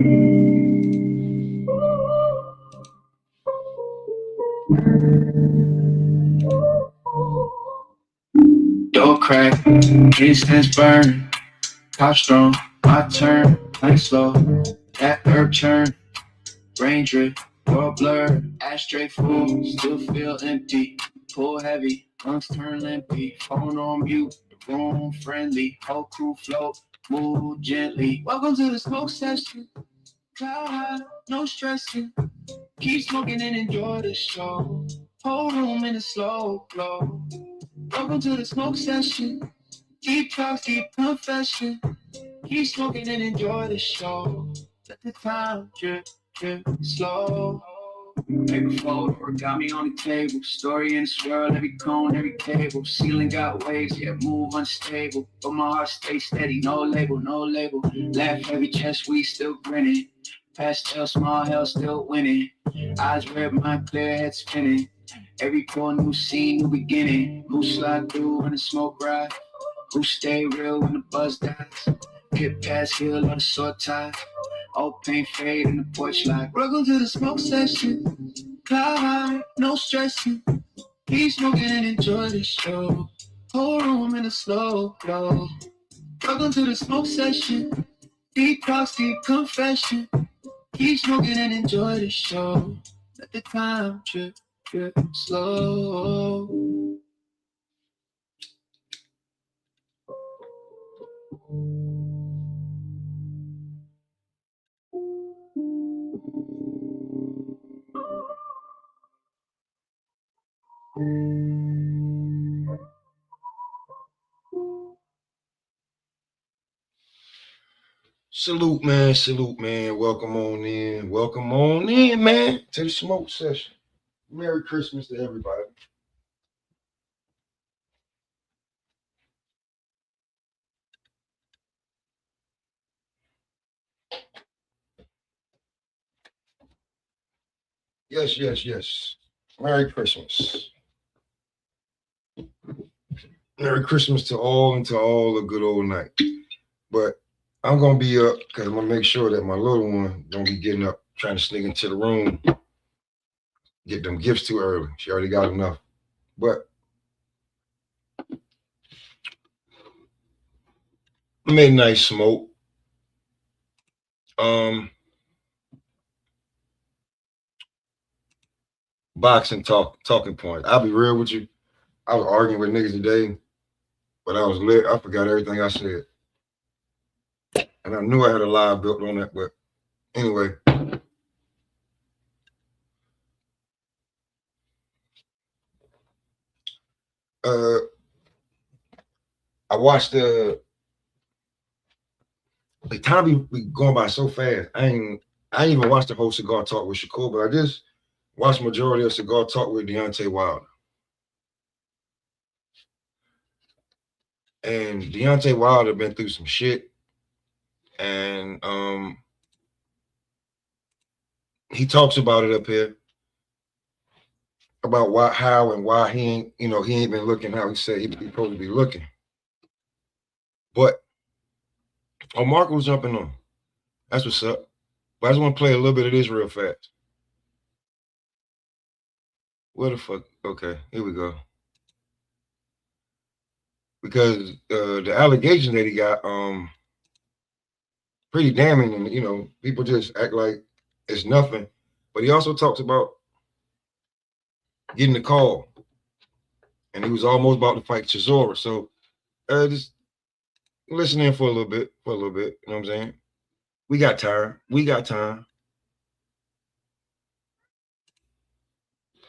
Door crack, incense burn, top strong, my turn, plank slow, that herb churn, rain drip, door blur, ashtray full, still feel empty, pull heavy, lungs turn limpy, phone on mute, the room friendly, whole crew float, move gently. Welcome to the smoke session, cloud high, no stressing, keep smoking and enjoy the show, whole room in a slow glow. Welcome to the smoke session. Deep talks, deep confession. Keep smoking and enjoy the show. Let the time drip, drip, slow. Paper fold, origami on the table. Story in the swirl, every cone, every cable. Ceiling got waves, yeah, move unstable. But my heart stays steady, no label, no label. Laugh heavy chest, we still grinning. Pastel, small hell, still winning. Eyes red, mind clear, head spinning. Every core, new scene, new beginning. Who slide through when the smoke rise? Who stay real when the buzz dies? Get past heel on the short tie. Old paint fade in the porch light. Welcome to the smoke session. Cloud high, no stressing. Keep smoking and enjoy the show. Whole room in a slow glow. Welcome to the smoke session. Deep talks, deep confession. Keep smoking and enjoy the show. Let the time drip, drip, slow. Salute, man. Salute, man. Welcome on in. Welcome on in, man, to the smoke session. Merry Christmas to everybody. Yes, yes, yes. Merry Christmas. Merry Christmas to all and to all a good old night. But I'm gonna be up because I'm gonna make sure that my little one don't be getting up trying to sneak into the room, get them gifts too early. She already got enough. But midnight smoke. Boxing talking points. I'll be real with you. I was arguing with niggas today, but I was lit. I forgot everything I said. And I knew I had a lie built on that, but anyway. I watched the time be going by so fast. I ain't even watched the whole cigar talk with Shakur, but I just watched majority of cigar talk with Deontay Wilder. And Deontay Wilder been through some shit. And he talks about it up here. About why, how, and why he ain't been looking how he said he's supposed to be looking. But Marco was jumping on. That's what's up. But I just want to play a little bit of this real fast. Where the fuck? Okay, here we go. Because the allegation that he got, pretty damning, and people just act like it's nothing. But he also talks about getting the call, and he was almost about to fight Chisora. So just listen in for a little bit. You know what I'm saying? We got time.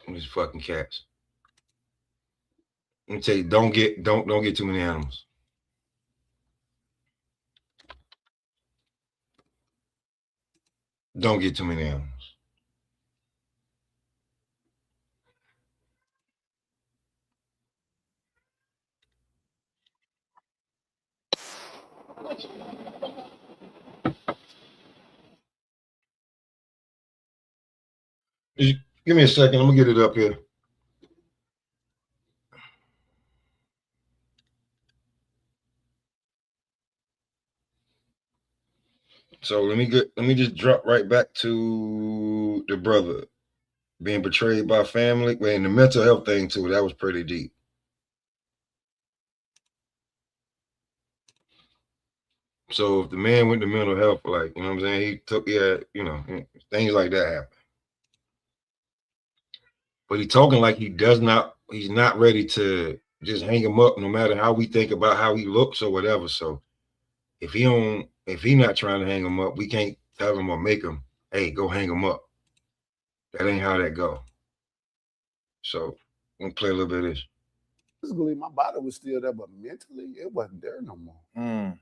These fucking cats. Let me tell you, don't get too many animals. Don't get too many animals. Just give me a second. I'm gonna get it up here. So let me just drop right back to the brother being betrayed by family. Well, and the mental health thing too, that was pretty deep. So if the man went to mental health, like, you know what I'm saying, he took, things like that happen. But he talking like he's not ready to just hang him up no matter how we think about how he looks or whatever. So if he not trying to hang him up, we can't tell him or make him, hey, go hang him up. That ain't how that go. So I'm gonna play a little bit of this. Physically, my body was still there, but mentally, it wasn't there no more.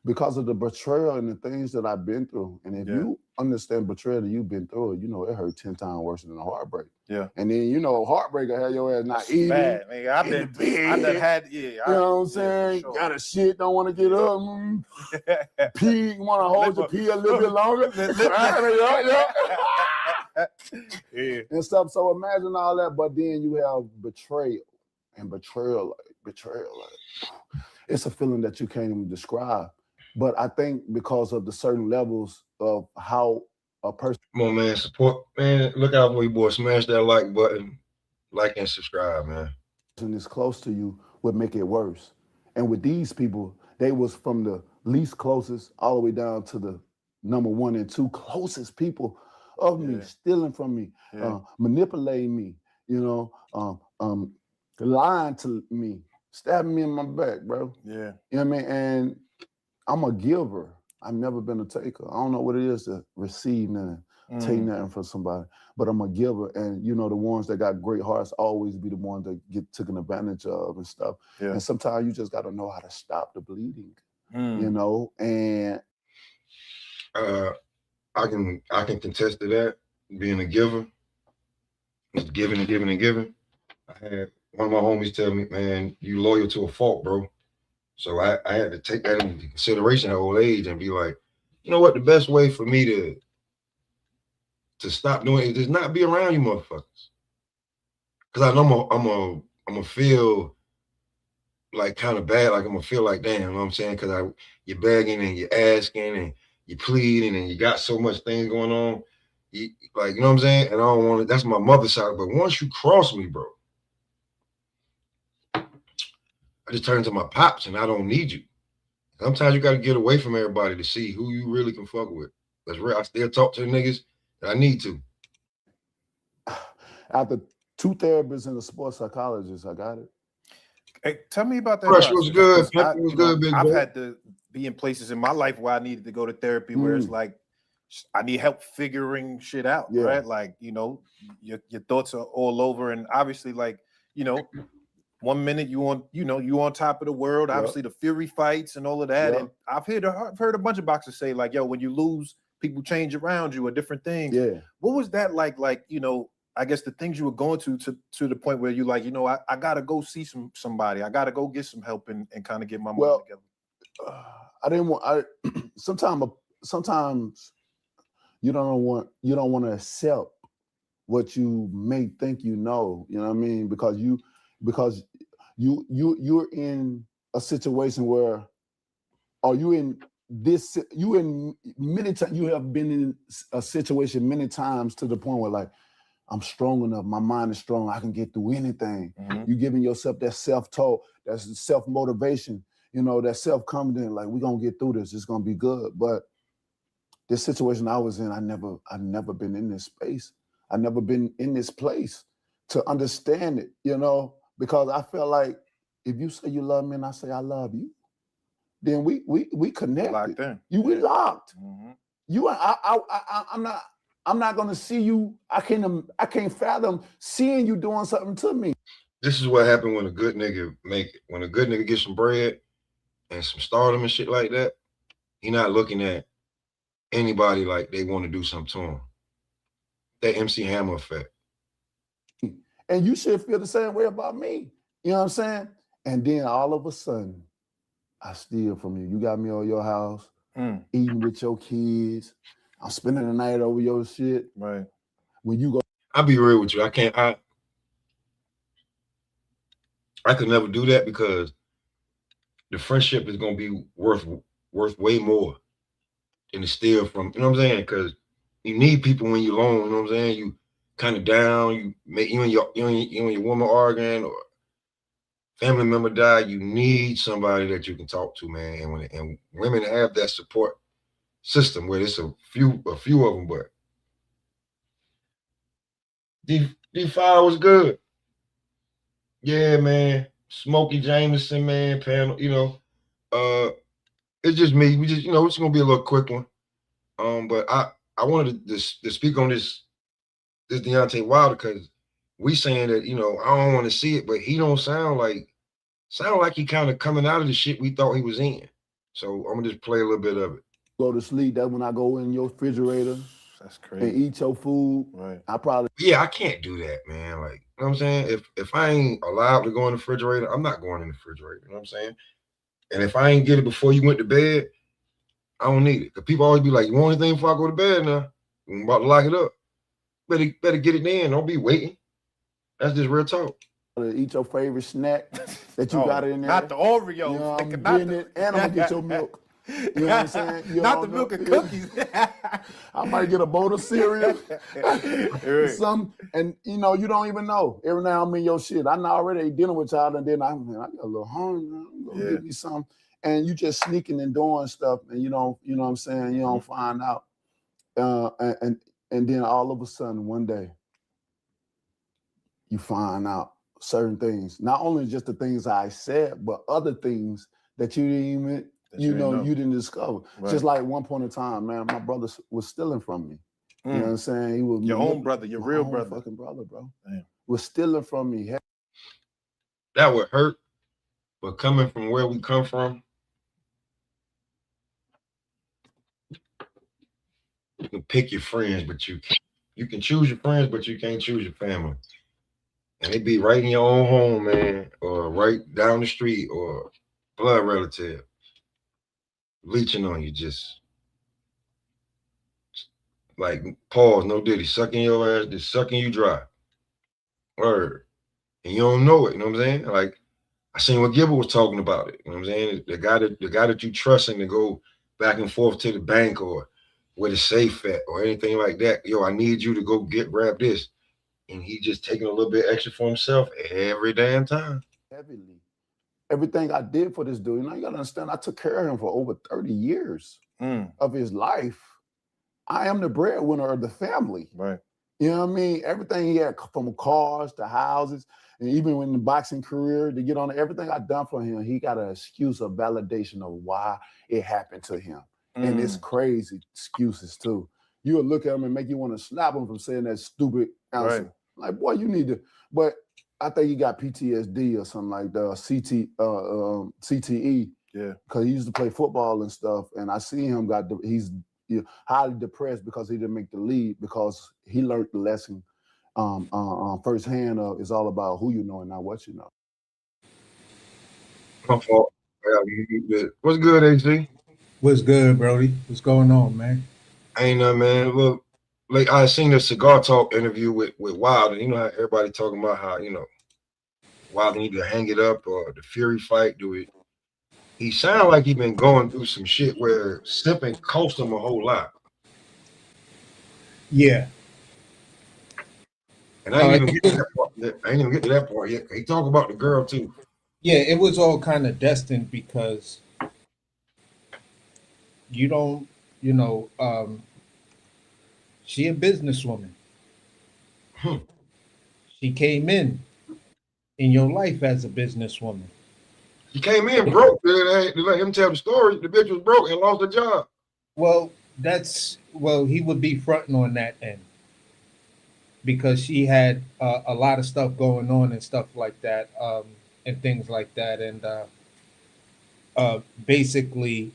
Because of the betrayal and the things that I've been through. And if you understand betrayal that you've been through, you know, it hurt 10 times worse than a heartbreak. Yeah. And then, you know, heartbreak will have your ass not eating. Bad, man. I done had, you know what I'm saying? Sure. Got a shit, don't want to get up. Pee, want to hold your pee a little bit longer. And stuff. So imagine all that, but then you have betrayal. And betrayal, it's a feeling that you can't even describe. But I think because of the certain levels of how a person. Come on, man. Support, man. Look out for you, boy. Smash that like button. Like and subscribe, man. Is close to you would make it worse. And with these people, they was from the least closest all the way down to the number 1 and 2 closest people of me, stealing from me, manipulating me, you know, lying to me, stabbing me in my back, bro. Yeah. You know what I mean? And I'm a giver. I've never been a taker. I don't know what it is to receive nothing, take nothing from somebody, but I'm a giver. And you know, the ones that got great hearts always be the ones that get taken advantage of and stuff. Yeah. And sometimes you just got to know how to stop the bleeding, you know? And I can contest to that, being a giver. Just giving and giving and giving. I had one of my homies tell me, man, you loyal to a fault, bro. So I had to take that into consideration at old age and be like, you know what, the best way for me to stop doing it is just not be around you motherfuckers. Cause I know I'm gonna feel like kind of bad, like I'm gonna feel like, damn, you know what I'm saying? Cause you're begging and you're asking and you're pleading and you got so much things going on. You know what I'm saying? And I don't want to, that's my mother's side. But once you cross me, bro, I just turn to my pops and I don't need you. Sometimes you got to get away from everybody to see who you really can fuck with. That's real. I still talk to the niggas that I need to. After 2 therapists and a sports psychologist, I got it. Hey, tell me about that. Fresh was good. Was good. I've had to be in places in my life where I needed to go to therapy where it's like, I need help figuring shit out, right? Like, you know, your thoughts are all over. And obviously, like, you know, 1 minute you on top of the world, obviously the Fury fights and all of that. And I've heard a bunch of boxers say, like, yo, when you lose, people change around you or different things. Yeah. What was that like, you know, I guess the things you were going to the point where you like, you know, I gotta go see somebody. I gotta go get some help and kind of get my mind together. I didn't want sometimes you don't want to accept what you may think you know, you know what I mean? Because you're in a situation where, or you many times you have been in a situation many times to the point where like, I'm strong enough, my mind is strong, I can get through anything. You giving yourself that self-talk, that's self-motivation, you know, that self-confidence, like we're gonna get through this, it's gonna be good. But this situation I was in, I never been in this space. I never been in this place to understand it, you know, because I felt like if you say you love me and I say I love you, then we connected. Locked in. We locked. I'm not gonna see you. I can't fathom seeing you doing something to me. This is what happened when a good nigga make it. When a good nigga gets some bread and some stardom and shit like that, he not looking at anybody like they want to do something to him. That MC Hammer effect. And you should feel the same way about me. You know what I'm saying? And then all of a sudden, I steal from you. You got me on your house, eating with your kids. I'm spending the night over your shit. Right. When you go, I'll be real with you. I could never do that because the friendship is gonna be worth way more than to steal from, you know what I'm saying? Because you need people when you're alone, you know what I'm saying? You kind of down, you make you and your woman arguing or family member die, you need somebody that you can talk to, man. And women have that support system where it's a few of them, but D5 was good. Yeah, man. Smokey Jameson, man, panel, it's just me. We just, it's gonna be a little quick one. But I wanted to speak on this Deontay Wilder because we saying that, I don't want to see it, but he don't sound like he kind of coming out of the shit we thought he was in. So I'm gonna just play a little bit of it. Go to sleep. That's when I go in your refrigerator. That's crazy. And eat your food. Right. I can't do that, man. Like, you know what I'm saying? If I ain't allowed to go in the refrigerator, I'm not going in the refrigerator. You know what I'm saying? And if I ain't get it before you went to bed, I don't need it. Because people always be like, you want anything before I go to bed now? I'm about to lock it up. Better get it in. Don't be waiting. That's just real talk. Eat your favorite snack that you got in there. Not the Oreos. You know, I'm getting it, and I'm gonna get your milk. You know what I'm saying? Not the milk and cookies. I might get a bowl of cereal. Some, and you don't even know. Every now I'm in your shit. I know already dealing with y'all, and then I got a little hungry. I'm gonna give me some. And you just sneaking and doing stuff, and you know what I'm saying? You don't find out. And then all of a sudden one day you find out certain things. Not only just the things I said, but other things that you didn't even you didn't discover. Right. Just like one point in time, man, my brother was stealing from me. You know what I'm saying? He was your own brother, your real brother. Fucking brother, bro. Damn. Was stealing from me. That would hurt, but coming from where we come from, you can pick your friends, but you can choose your friends, but you can't choose your family. And they be right in your own home, man, or right down the street, or blood relative. Leeching on you, just like pause, no diddy, sucking your ass, just sucking you dry. Word. And you don't know it, you know what I'm saying? Like I seen what Gibber was talking about it. You know what I'm saying? The guy that you trusting to go back and forth to the bank or where the safe at or anything like that. Yo, I need you to go grab this. And he just taking a little bit extra for himself every damn time. Heavily. Everything I did for this dude, you gotta understand, I took care of him for over 30 years of his life. I am the breadwinner of the family. Right. You know what I mean? Everything he had, from cars to houses, and even in the boxing career, to get on everything I done for him, he got an excuse of validation of why it happened to him. And it's crazy excuses too. You'll look at him and make you want to slap him from saying that stupid answer. Right. Like, boy, you need to, but I think he got PTSD or something like the CTE. Yeah. Because he used to play football and stuff. And I see him he's highly depressed because he didn't make the league, because he learned the lesson firsthand of it's all about who you know and not what you know. My fault. What's good, AC? What's good, Brody? What's going on, man? Ain't nothing, man. Look, like I seen the Cigar Talk interview with Wilder. You know how everybody talking about how, Wilder need to hang it up or the Fury fight, do it. He sound like he been going through some shit where simping cost him a whole lot. Yeah. And I ain't even get to that part yet. I ain't even get to that part yet. He talk about the girl too. Yeah, it was all kind of destined because you don't, she a businesswoman. She came in your life as a businesswoman. He came in broke. They let him tell the story. The bitch was broke and lost her job. Well, he would be fronting on that end because she had a lot of stuff going on and stuff like that, and things like that, and basically,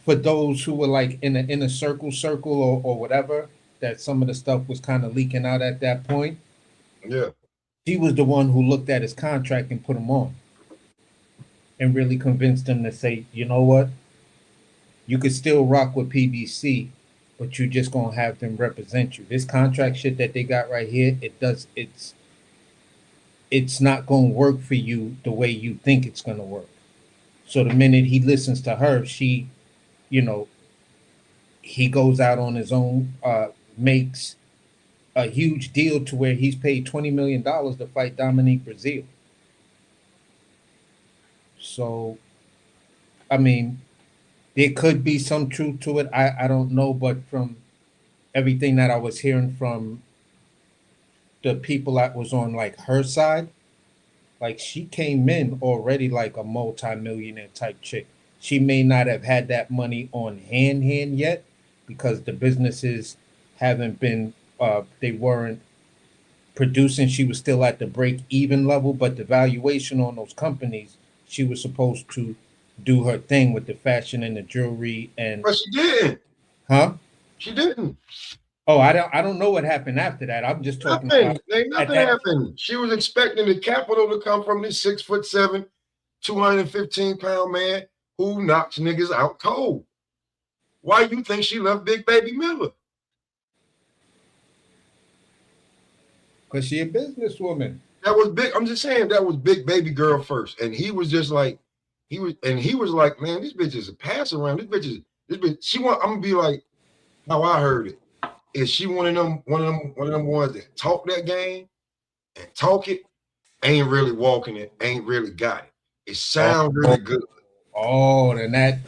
for those who were like in a inner circle or whatever, that some of the stuff was kind of leaking out at that point. Yeah. She was the one who looked at his contract and put him on and really convinced him to say, you know what? You could still rock with PBC, but you're just going to have them represent you. This contract shit that they got right here, it's not going to work for you the way you think it's going to work. So the minute he listens to her, she you know, he goes out on his own, makes a huge deal to where he's paid $20 million to fight Dominique Brazil. So, I mean, there could be some truth to it. I don't know, but from everything that I was hearing from the people that was on like her side, like she came in already like a multi-millionaire type chick. She may not have had that money on hand yet because the businesses haven't been they weren't producing. She was still at the break even level, but the valuation on those companies, she was supposed to do her thing with the fashion and the jewelry and But she didn't. huh? She didn't. Oh, I don't know what happened after that. I'm just talking Nothing. about Ain't at nothing that. happened. She was expecting the capital to come from this 6'7", 215-pound man who knocks niggas out cold. Why you think she left Big Baby Miller? Because she a businesswoman. That was big. I'm just saying that was Big Baby Girl first, and he was just like, he was like, man, this bitch is a pass around. This bitch. She want. I'm gonna be like, how I heard it. Is she one of them ones that talk that game and talk it, ain't really walking it, ain't really got it. It sounds really good. Oh, then that,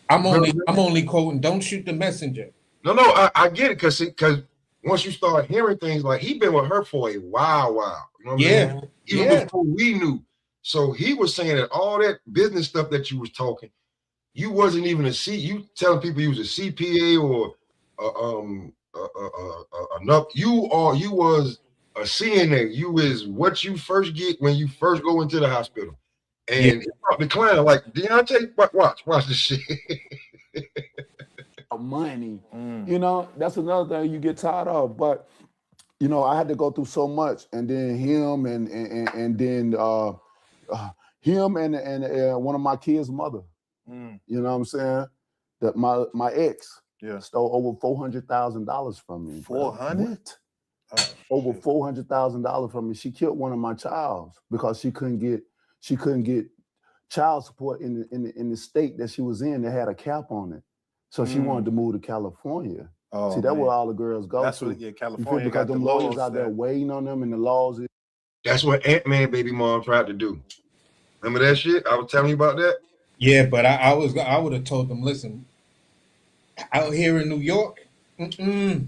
I'm only quoting. Don't shoot the messenger. No, I get it because once you start hearing things like he been with her for a while. You know what I mean? Even before we knew. So he was saying that all that business stuff that you was talking, you wasn't even you telling people you was a CPA or enough. You was a CNA. You is what you first get when you first go into the hospital. And it brought the client like Deontay, watch this shit. Money, that's another thing you get tired of. But I had to go through so much, and then him and then him and one of my kids' mother. You know what I'm saying? That my ex stole over $400,000 from me. 400? Over $400,000 from me. She killed one of my childs because she couldn't get child support in the state that she was in that had a cap on it. So she wanted to move to California. Oh, see, that's where all the girls go. That's to. what, California because got them the lawyers laws out there waiting on them, and the laws. That's what Ant-Man baby mom tried to do. Remember that shit? I was telling you about that. Yeah, but I would have told them, listen, out here in New York, you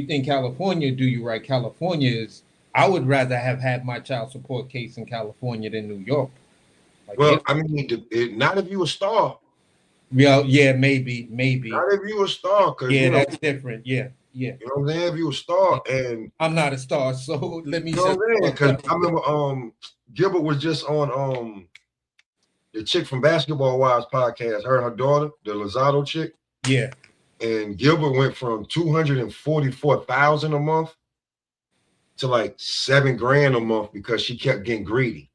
think California do you right? California is. I would rather have had my child support case in California than New York. Like, well, I mean, not if you a star. Yeah, maybe. Not if you a star, because that's different. Yeah. You know what I'm saying? If you a star, and I'm not a star, so let me. You know what I'm saying? Because I remember Gilbert was just on the chick from Basketball Wives podcast, her and her daughter, the Lozado chick. Yeah. And Gilbert went from $244,000 a month to like $7,000 a month because she kept getting greedy.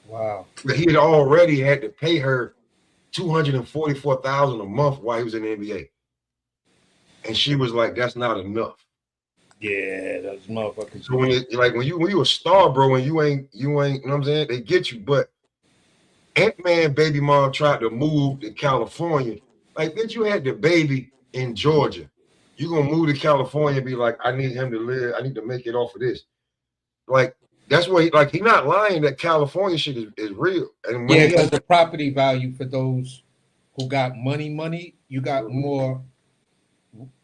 Wow. But he had already had to pay her $244,000 a month while he was in the NBA. And she was like, that's not enough. Yeah, those motherfuckers. So when you a star, bro, and you ain't, you know what I'm saying? They get you. But Ant-Man baby mom tried to move to California. Like, bitch, you had the baby in Georgia. You gonna move to California and be like, I need him to live. I need to make it off of this. Like, that's what he's not lying that California shit is real. And because the property value for those who got money, you got more.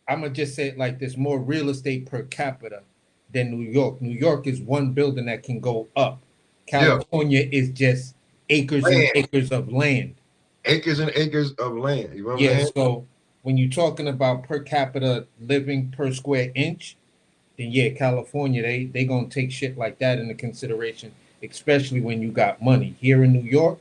I'm gonna just say it like this: more real estate per capita than New York. New York is one building that can go up. California is just acres and acres of land. Acres and acres of land. You know what I'm saying? So when you're talking about per capita living per square inch, then California, they gonna take shit like that into consideration, especially when you got money. Here in New York,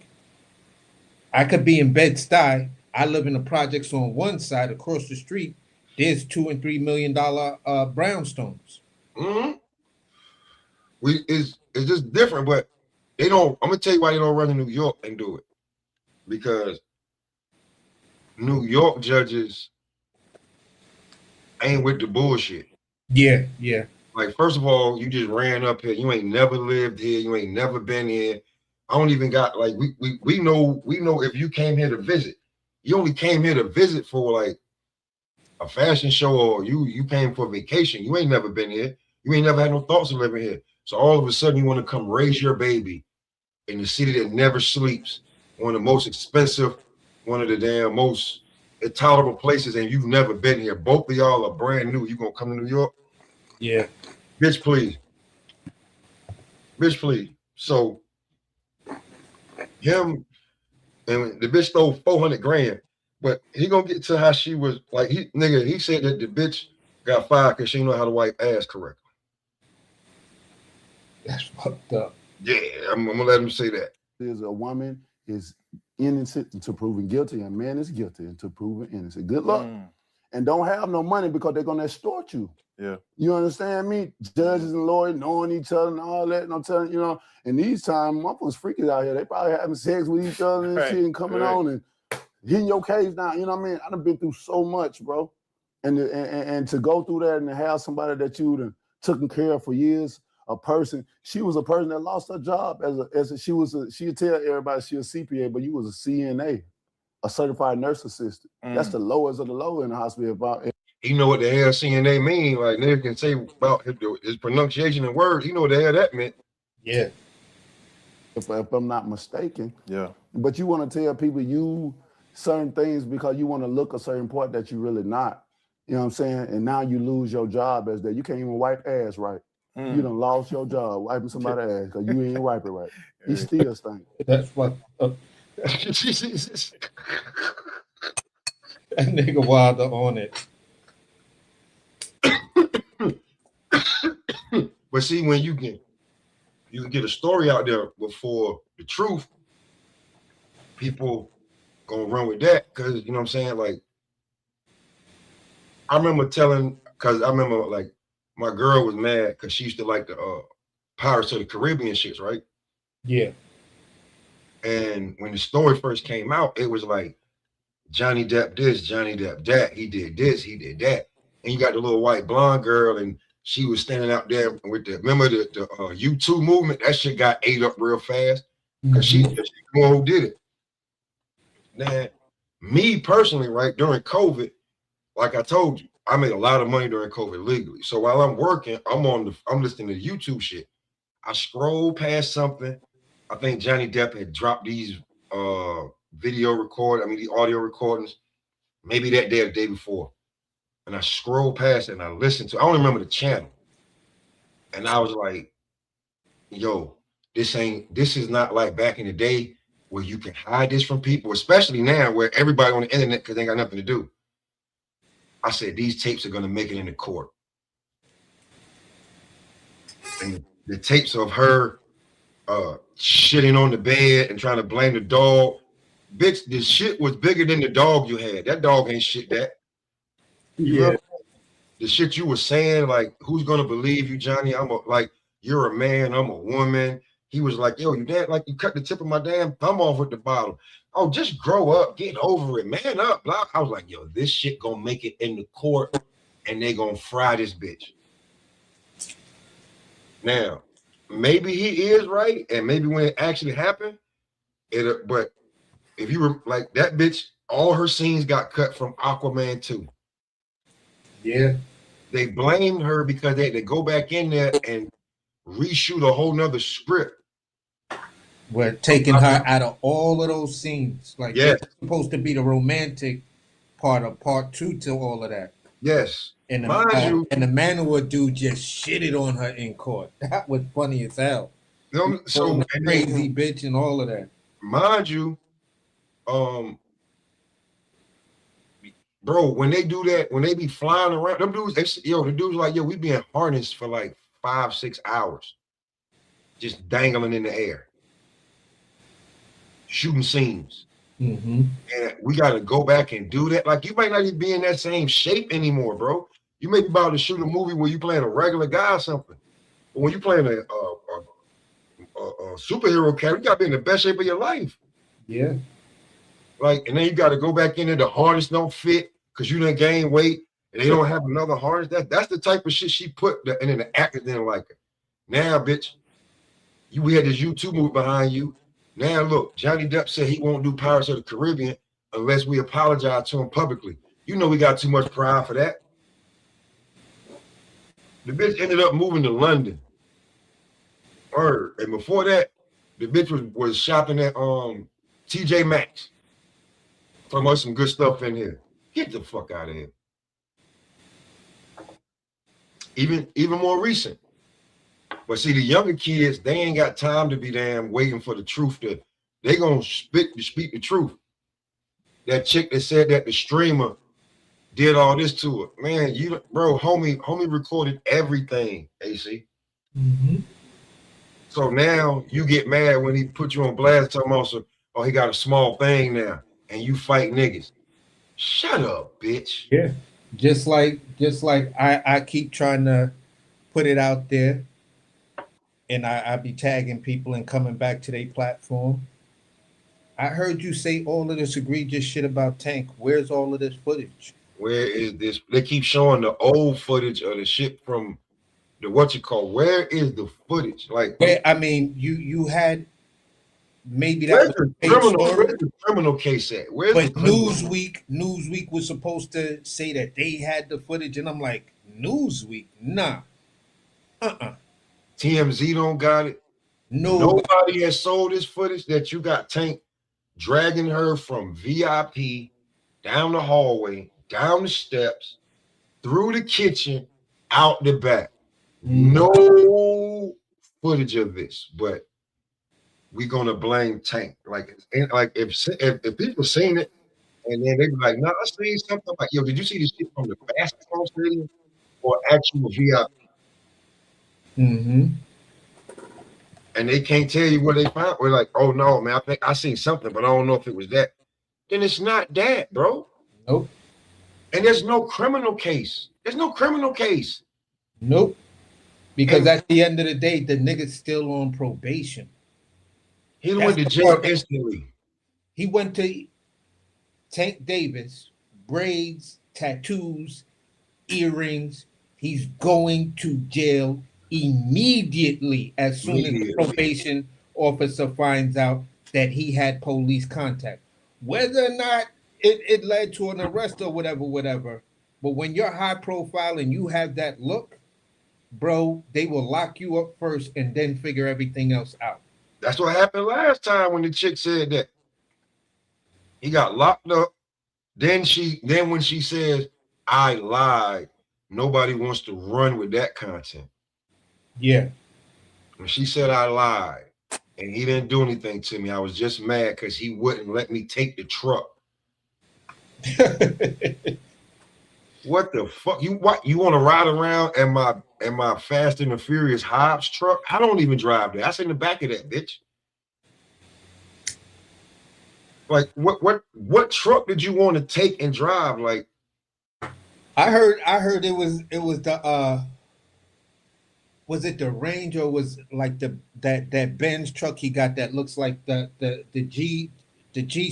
I could be in Bed-Stuy. I live in the projects on one side. Across the street, there's $2 and $3 million brownstones. It's just different, but they don't. I'm gonna tell you why they don't run in New York and do it, because New York judges ain't with the bullshit. Yeah. Like, first of all, you just ran up here. You ain't never lived here. You ain't never been here. I don't even got like we know if you came here to visit, you only came here to visit for like a fashion show or you came for vacation. You ain't never been here. You ain't never had no thoughts of living here. So all of a sudden you want to come raise your baby in the city that never sleeps, one of the most expensive, one of the damn most intolerable places, and you've never been here. Both of y'all are brand new. You gonna come to New York? Yeah. Bitch, please. Bitch, please. So him and the bitch stole 400 grand, but he gonna get to how she was like he said that the bitch got fired because she didn't know how to wipe ass correctly. That's fucked up. Yeah, I'm gonna let him say that. There's a woman is innocent until proven guilty, and man is guilty until proven innocent. Good luck. And don't have no money because they're gonna extort you. Yeah. You understand me? Judges and lawyers knowing each other and all that. And I'm telling you, know, and these times, motherfuckers freaking out here. They probably having sex with each other and shit and coming on and hitting your case down. You know what I mean? I done been through so much, bro. And to go through that and to have somebody that you done taken care of for years, a person, she was a person that lost her job she'd tell everybody she was CPA, but you was a CNA, a certified nurse assistant. That's the lowest of the low in the hospital. You know what the hell CNA mean? Like nigga can say about his pronunciation and words. You know what the hell that meant? Yeah. If I'm not mistaken. Yeah. But you want to tell people you certain things because you want to look a certain part that you really not. You know what I'm saying? And now you lose your job as that. You can't even wipe ass right. You done lost your job wiping somebody's ass because you ain't wipe it right. He still stink. That's fucked up. That nigga Wilder on it. But see, when you can get a story out there before the truth, people gonna run with that because you know what I'm saying. Like, I remember like my girl was mad because she used to like the Pirates of the Caribbean shits, right? Yeah. And when the story first came out, it was like Johnny Depp this, Johnny Depp that. He did this, he did that. And you got the little white blonde girl, and she was standing out there with remember the U2 movement? That shit got ate up real fast because she the one who did it. Now, me personally, right, during COVID, like I told you, I made a lot of money during COVID legally. So while I'm working, I'm listening to YouTube shit. I scroll past something. I think Johnny Depp had dropped these the audio recordings, maybe that day or the day before. And I scrolled past it and I listened to, I don't remember the channel. And I was like, yo, this is not like back in the day where you can hide this from people, especially now where everybody on the internet because they ain't got nothing to do. I said, these tapes are gonna make it into court. And the tapes of her shitting on the bed and trying to blame the dog. Bitch, the shit was bigger than the dog you had. That dog ain't shit that. Yeah. The shit you were saying, like, who's gonna believe you, Johnny? You're a man, I'm a woman. He was like, yo, you dad, like you cut the tip of my damn thumb off with the bottle. Oh, just grow up, get over it, man up. Blah. I was like, yo, this shit gonna make it in the court and they gonna fry this bitch. Now, maybe he is right, and maybe when it actually happened, but if you were like that bitch, all her scenes got cut from Aquaman 2. Yeah. They blamed her because they had to go back in there and reshoot a whole nother script. We're taking her out of all of those scenes. Like, yes, it's supposed to be the romantic part of part 2 to all of that. Yes. And the Manowar dude just shitted on her in court. That was funny as hell. So crazy bitch and all of that. Mind you, bro, when they do that, when they be flying around, them dudes, the dudes like, yo, we being harnessed for like 5-6 hours, just dangling in the air, shooting scenes. And we got to go back and do that. Like, you might not even be in that same shape anymore, bro. You may be about to shoot a movie where you playing a regular guy or something. But when you playing a superhero character, you got to be in the best shape of your life. Yeah. Like, and then you got to go back in there. The harness don't fit because you done gain weight and they don't have another harness. That's the type of shit she put, and then the actors didn't like it. Now, bitch, we had this YouTube movie behind you. Now look, Johnny Depp said he won't do Pirates of the Caribbean unless we apologize to him publicly. You know we got too much pride for that. The bitch ended up moving to London. And before that, the bitch was shopping at TJ Maxx. Talking about some good stuff in here. Get the fuck out of here. Even more recent. But see, the younger kids, they ain't got time to be damn waiting for the truth. They gonna speak the truth. That chick that said that the streamer did all this to her. Man, homie recorded everything, AC. Mm-hmm. So now you get mad when he put you on blast, talking about, oh, he got a small thing now, and you fight niggas. Shut up, bitch. Yeah. Just like I keep trying to put it out there, and I be tagging people and coming back to their platform. I heard you say all of this egregious shit about Tank. Where's all of this footage? Where is this? They keep showing the old footage of the shit from the Where is the footage? Like, I mean, you had maybe that where's was the criminal case at? But Newsweek was supposed to say that they had the footage, and I'm like, Newsweek, nah, TMZ don't got it. No, nobody has sold this footage that you got Tank dragging her from VIP down the hallway, down the steps, through the kitchen, out the back. No footage of this, but we're gonna blame Tank. Like if people seen it and then they be like, "No, I seen something." Like, yo, did you see this shit from the basketball stadium or actual VIP? Mm-hmm. And they can't tell you what they found. We're like, "Oh no, man, I think I seen something, but I don't know if it was that." Then it's not that, bro. Nope. And there's no criminal case. There's no criminal case. Nope. Because at the end of the day, the nigga's still on probation. He went to jail instantly. He went to Tank Davis, braids, tattoos, earrings. He's going to jail immediately as soon as the probation officer finds out that he had police contact. Whether or not it led to an arrest or whatever. But when you're high profile and you have that look, bro, they will lock you up first and then figure everything else out. That's what happened last time when the chick said that. He got locked up. Then when she says, "I lied," nobody wants to run with that content. Yeah. When she said, "I lied," and he didn't do anything to me, I was just mad because he wouldn't let me take the truck. What the fuck? You want to ride around in my Fast and the Furious Hobbs truck? I don't even drive that. I sit in the back of that bitch. Like, what truck did you want to take and drive? Like, I heard it was the was it the Range or was like that Benz truck he got that looks like the G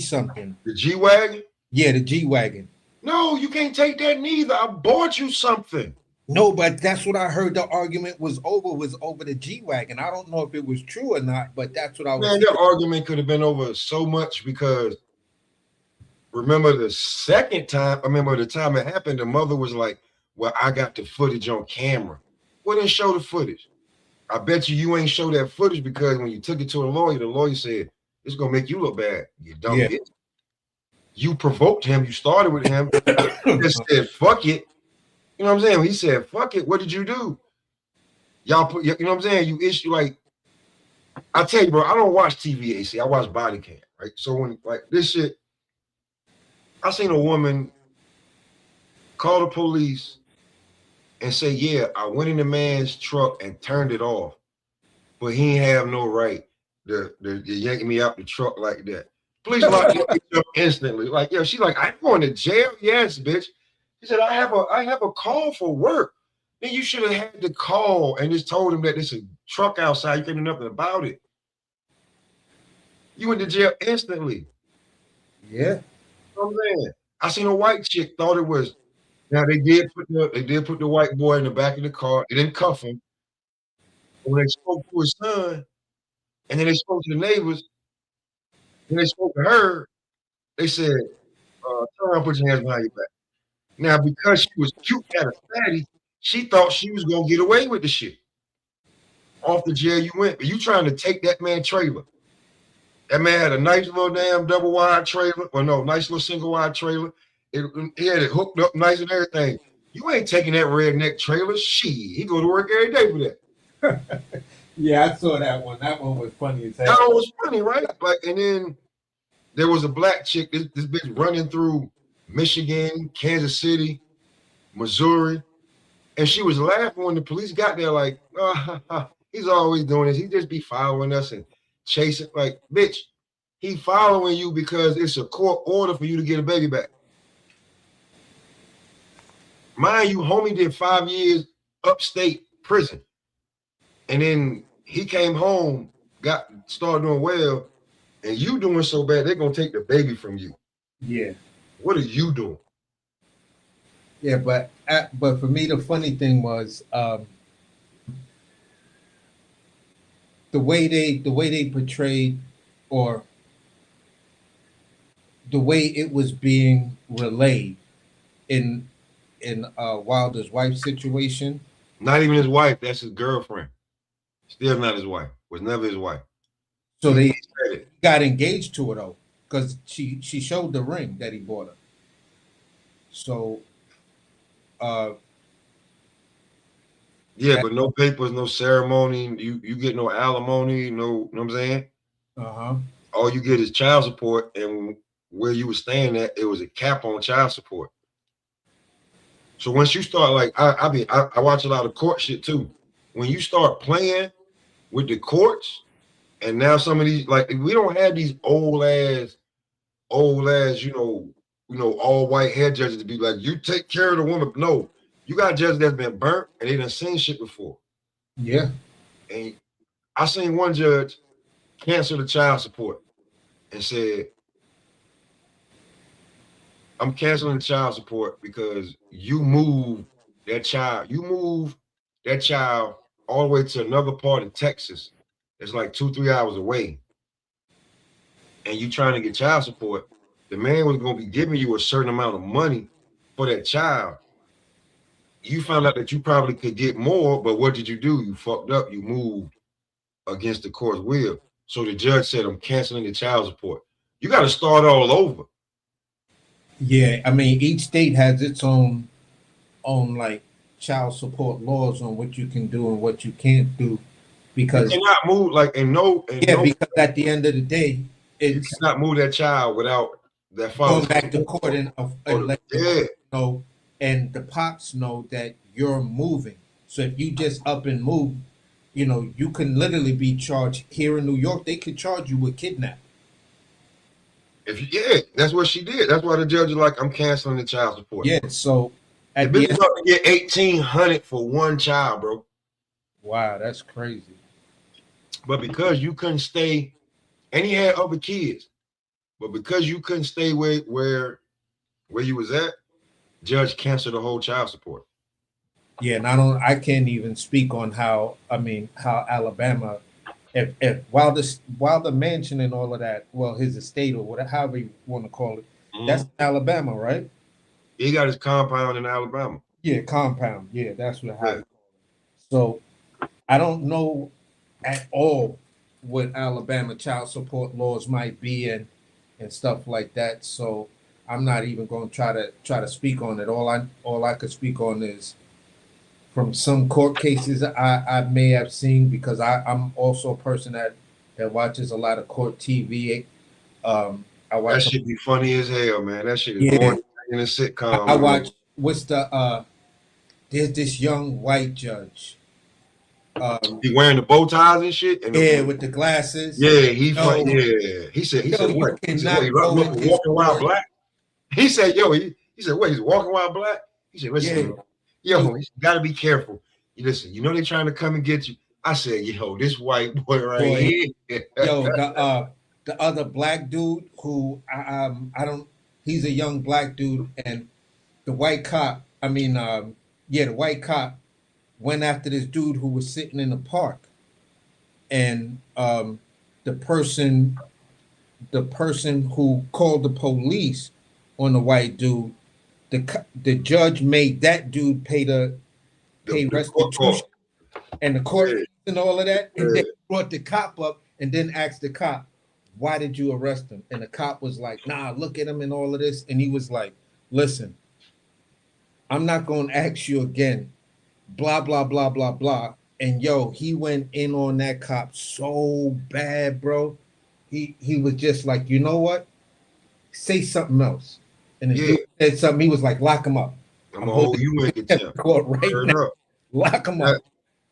something. The G-Wagon? Yeah, the G-Wagon. No, you can't take that neither. I bought you something. No, but that's what I heard the argument was over the G-Wagon. I don't know if it was true or not, but that's what I was saying. The argument could have been over so much because remember the second time, I remember the time it happened, the mother was like, "Well, I got the footage on camera." Well, then show the footage. I bet you ain't show that footage because when you took it to the lawyer said, "It's going to make you look bad, you dumb bitch." You provoked him. You started with him. He just said, "Fuck it." You know what I'm saying? When he said, "Fuck it," what did you do? Y'all put, you know what I'm saying? You issue like, I tell you, bro, I don't watch TV, AC. I watch body cam, right? So when like this shit, I seen a woman call the police and say, "Yeah, I went in the man's truck and turned it off, but he ain't have no right to yank me out the truck like that. Please lock me up instantly." Like, yo, she's like, "I'm going to jail." Yes, bitch. He said, I have a call for work. Then you should have had the call and just told him that there's a truck outside. You can't do nothing about it. You went to jail instantly. Yeah. You know what I'm saying? I seen a white chick thought it was. Now they did put the white boy in the back of the car. They didn't cuff him. When they spoke to his son, and then they spoke to the neighbors, When they spoke to her, they said, turn around, put your hands behind your back. Now, because she was cute, had a fatty, she thought she was gonna get away with the shit. Off the jail you went, but you trying to take that man trailer. That man had a nice little damn double wide trailer, or no, nice little single wide trailer. He had it hooked up nice and everything. You ain't taking that redneck trailer. Shit, he go to work every day for that. Yeah, I saw that one. That one was funny as hell. That one was funny, right? Like, and then there was a black chick, this bitch running through Michigan, Kansas City, Missouri, and she was laughing when the police got there, like, he's always doing this. He just be following us and chasing. Like, bitch, he following you because it's a court order for you to get a baby back. Mind you, homie did 5 years upstate prison. And then he came home, started doing well, and you doing so bad, they're gonna take the baby from you. Yeah. What are you doing? Yeah, but for me, the funny thing was the way they portrayed, or the way it was being relayed in Wilder's wife's situation. Not even his wife. That's his girlfriend. Still not his wife. Was never his wife. So they got engaged to her though, because she showed the ring that he bought her. So, yeah, but no papers, no ceremony. You get no alimony, no, you know what I'm saying? All you get is child support, and where you were staying at, it was a cap on child support. So once you start, like, I watch a lot of court shit too. When you start playing with the courts, and now some of these, like, we don't have these old ass, you know, all white head judges to be like, you take care of the woman. No, you got judges that's been burnt and they done seen shit before. Yeah. And I seen one judge cancel the child support and said, I'm canceling the child support because you moved that child all the way to another part of Texas. It's like 2-3 hours away. And you trying to get child support. The man was going to be giving you a certain amount of money for that child. You found out that you probably could get more, but what did you do? You fucked up. You moved against the court's will. So the judge said, I'm canceling the child support. You got to start all over. Yeah, I mean, each state has its own like child support laws on what you can do and what you can't do, because you cannot move because at the end of the day, you cannot move that child without that father going back to court and let know, and the pops know that you're moving. So if you just up and move, you know, you can literally be charged here in New York. They could charge you with kidnapping. That's what she did. That's why the judge is like, I'm canceling the child support. Yeah, so at the end, to get $1,800 for one child, bro. Wow, that's crazy. But because you couldn't stay, and he had other kids, but because you couldn't stay where you was at, judge canceled the whole child support. Yeah, and I can't even speak on how Alabama, if while the mansion and all of that, well, his estate or whatever, however you want to call it, that's Alabama, right? He got his compound in Alabama. Yeah, compound. Yeah, that's what how. So I don't know at all what Alabama child support laws might be and stuff like that. So I'm not even going to try to speak on it. All I could speak on is from some court cases I may have seen, because I'm also a person that watches a lot of court TV. I watch. That shit be funny as hell, man. That shit is boring in a sitcom. I watch. What's the? There's this young white judge. He wearing the bow ties and shit. And with the glasses. Yeah, he said what? He said, he walking while black. He said, he said, what? He's walking while black. He said, listen, you got to be careful. You listen, you know they're trying to come and get you. I said, this white boy here. The other black dude who I don't. He's a young black dude, and the white cop. The white cop went after this dude who was sitting in the park, and the person the person who called the police on the white dude, the judge made that dude pay The court restitution and the court Yeah. fees and all of that, and Yeah. then brought the cop up and then asked the cop, "Why did you arrest him?" And the cop was like, "Nah, look at him and all of this," and he was like, "Listen, I'm not gonna ask you again." Blah blah blah blah blah. And yo, he went in on that cop so bad, bro. He was just like, you know what? Say something else. And the dude said something. He was like, lock him up. I'm gonna hold you in contempt. Court right Turn now. up. Lock him Now, up.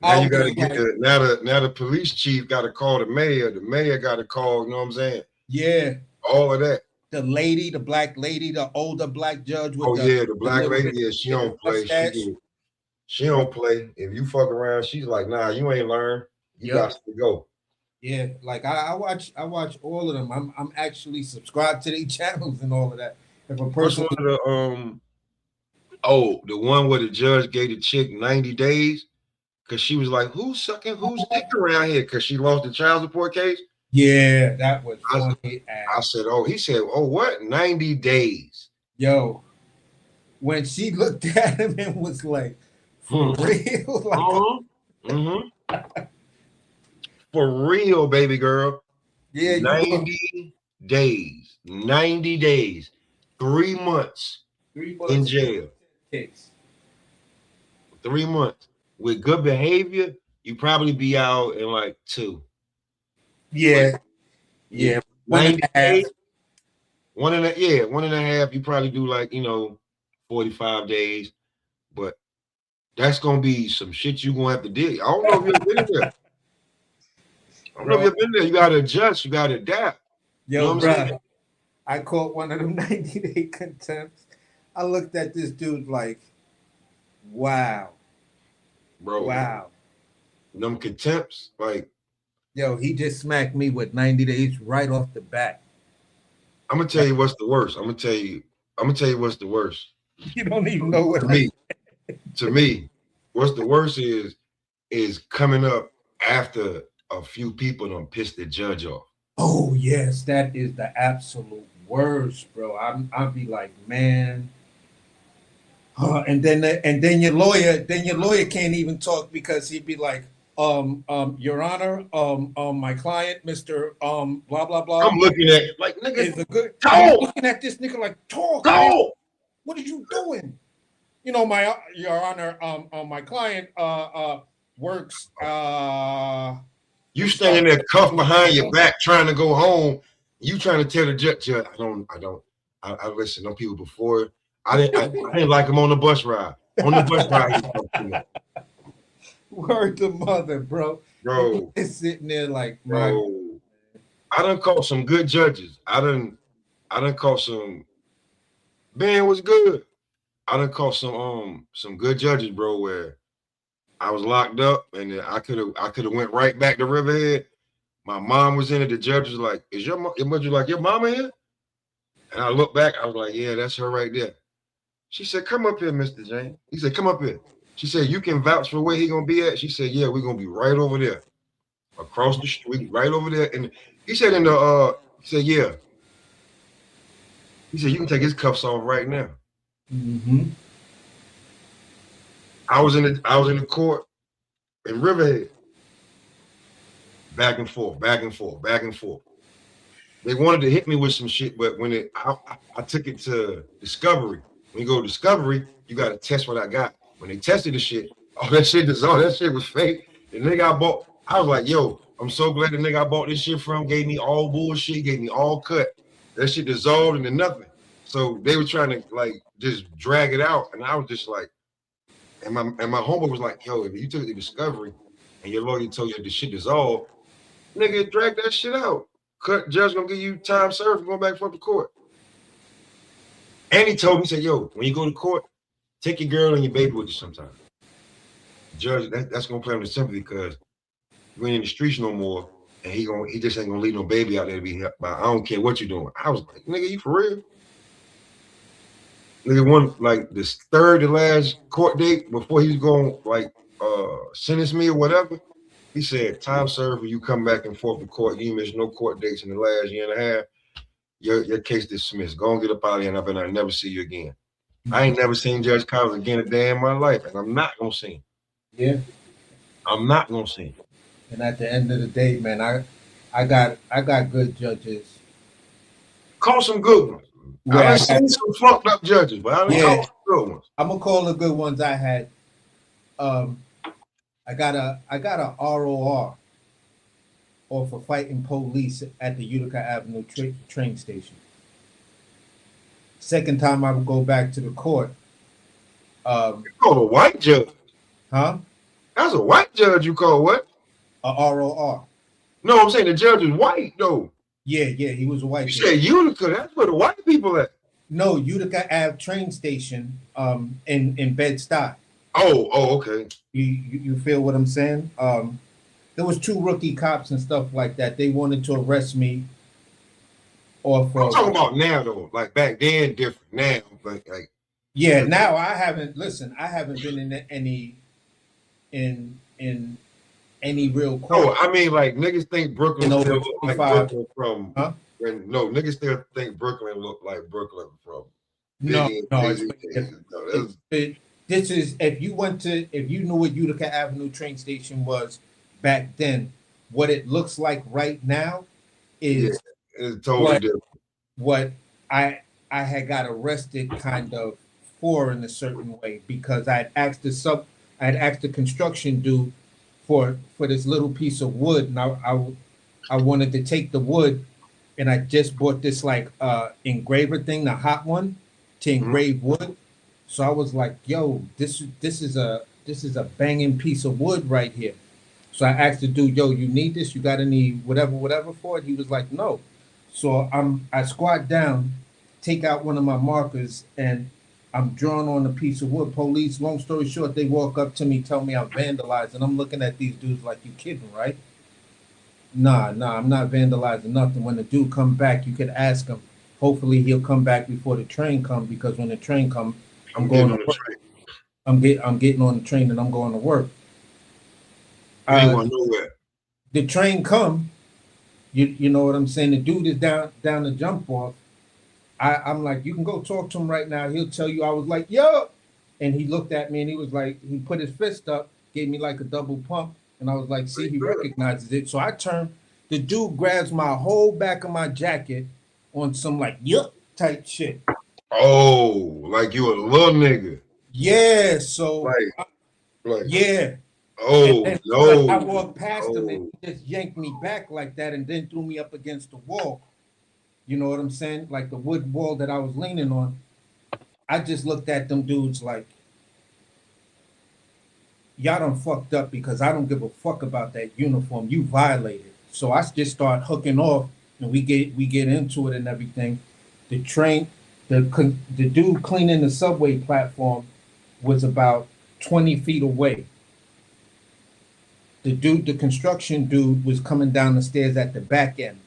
now you gotta get now the police chief got to call the mayor. The mayor got to call. You know what I'm saying? Yeah. All of that. The lady, the black lady, the older black judge with the black lady. Yeah, she don't play. Mustache. She don't play. If you fuck around, she's like, nah, you ain't learn. You got to go. Yeah, like I watch all of them. I'm actually subscribed to their channels and all of that. If a person What's one of the the one where the judge gave the chick 90 days because she was like, who's dick around here? Because she lost the child support case. Yeah, that was funny. I said, he said, what? 90 days. Yo, when she looked at him and was like, for real? Like, for real, baby girl. Yeah, 90 days. 90 days. 3 months. 3 months in jail. 3 months. With good behavior, you probably be out in like 2. Yeah. Yeah. 90 days. 1.5. You probably do like, 45 days. But that's gonna be some shit you're gonna have to deal. I don't know if you've been there. You gotta adjust, you gotta adapt. Yo, bro, I caught one of them 90-day contempts. I looked at this dude like, wow. Bro. Wow. Them contempts, like, yo, he just smacked me with 90 days right off the bat. I'm gonna tell you what's the worst. I'm gonna tell you what's the worst. You don't even know what to me, what's the worst is coming up after a few people done pissed the judge off. Oh yes, that is the absolute worst, bro. I'll be like, man. And then your lawyer can't even talk because he'd be like, Your Honor, my client, Mr. Blah blah blah. I'm looking at it like, nigga, is a good. I'm looking at this nigga like, talk. What are you doing? Your Honor, my client works. You standing there cuffed behind your back trying to go home. You trying to tell the judge, I listened to people before. I didn't like him on the bus ride. On the bus ride, word to mother, bro. Bro, it's sitting there like, bro. I done caught some good judges. I done caught some. Man was good. I done caught some good judges, bro. Where I was locked up and I could have went right back to Riverhead. My mom was in it. The judge was like, "Is your mama here?" And I looked back. I was like, "Yeah, that's her right there." She said, "Come up here, Mr. James." He said, "Come up here." She said, "You can vouch for where he gonna be at." She said, "Yeah, we're gonna be right over there, across the street, right over there." And he said, he said, "Yeah." He said, "You can take his cuffs off right now." Mm-hmm. I was in the court in Riverhead, back and forth. They wanted to hit me with some shit, but when I took it to Discovery. When you go to Discovery, you got to test what I got. When they tested the shit, that shit was fake. The nigga I bought, I was like, yo, I'm so glad the nigga I bought this shit from gave me all bullshit, gave me all cut. That shit dissolved into nothing. So they were trying to like just drag it out, and I was just like, and my homeboy was like, yo, if you took it to Discovery and your lawyer told you the shit dissolved, nigga, drag that shit out. Judge gonna give you time served going back and forth to court. And he told me, he said, yo, when you go to court, take your girl and your baby with you sometime. Judge, that's gonna play on the sympathy because you ain't in the streets no more, and he just ain't gonna leave no baby out there to be helped by. I don't care what you're doing. I was like, nigga, you for real? Nigga, one like this third to last court date before he was going like sentence me or whatever. He said, time served when you come back and forth to court. You miss no court dates in the last year and a half. your case dismissed. Go and get up out of here, and I better never see you again. I ain't never seen Judge Collins again a day in my life, and I'm not gonna see him. Yeah. I'm not gonna see him. And at the end of the day, man, I got good judges. Call some good ones. I've seen some fucked up judges, but I didn't call some good ones. I'm gonna call the good ones I had. I got a ROR, or for fighting police at the Utica Avenue train station. Second time I would go back to the court. You call a white judge? Huh? That's a white judge. You call what? A ROR. No, I'm saying the judge is white though. Yeah, he was a white judge. You said Utica, that's where the white people at. No, Utica Ave train station in Bed-Stuy. Oh, okay. You feel what I'm saying? There was 2 rookie cops and stuff like that. They wanted to arrest me. Or for I'm talking about now though, like back then different. Now, like yeah, now I haven't been in any real court. Oh, I mean, like niggas think Brooklyn still look like Brooklyn from. Huh? No, niggas still think Brooklyn look like Brooklyn from. No, Biggie, this is if you knew what Utica Avenue train station was back then, what it looks like right now is it's totally different. What I had got arrested kind of for in a certain way, because I had asked the construction dude for this little piece of wood, and I wanted to take the wood, and I just bought this like engraver thing, the hot one, to engrave wood. So I was like, yo, this is a banging piece of wood right here. So I asked the dude, yo, you need this? You got any whatever for it? He was like, no. So I squat down, take out one of my markers, and I'm drawing on a piece of wood. Police, long story short, they walk up to me, tell me I'm vandalized, and I'm looking at these dudes like, you kidding, right? Nah, I'm not vandalizing nothing. When the dude come back, you could ask him. Hopefully he'll come back before the train comes, because when the train comes, I'm going to work. I'm getting on the train and I'm going to work. You ain't going nowhere. The train come, you know what I'm saying? The dude is down the jump off. I'm like, you can go talk to him right now. He'll tell you. I was like, yo. And he looked at me and he was like, he put his fist up, gave me like a double pump. And I was like, see, he recognizes it. So I turn, the dude grabs my whole back of my jacket on some like yuck type shit. Oh, like you a little nigga. Yeah, so like yeah. Oh, and no. I walked past him and he just yanked me back like that and then threw me up against the wall. You know what I'm saying? Like the wood wall that I was leaning on. I just looked at them dudes like, y'all done fucked up, because I don't give a fuck about that uniform. You violated. So I just start hooking off, and we get into it and everything. The train, the dude cleaning the subway platform was about 20 feet away. The construction dude was coming down the stairs at the back end.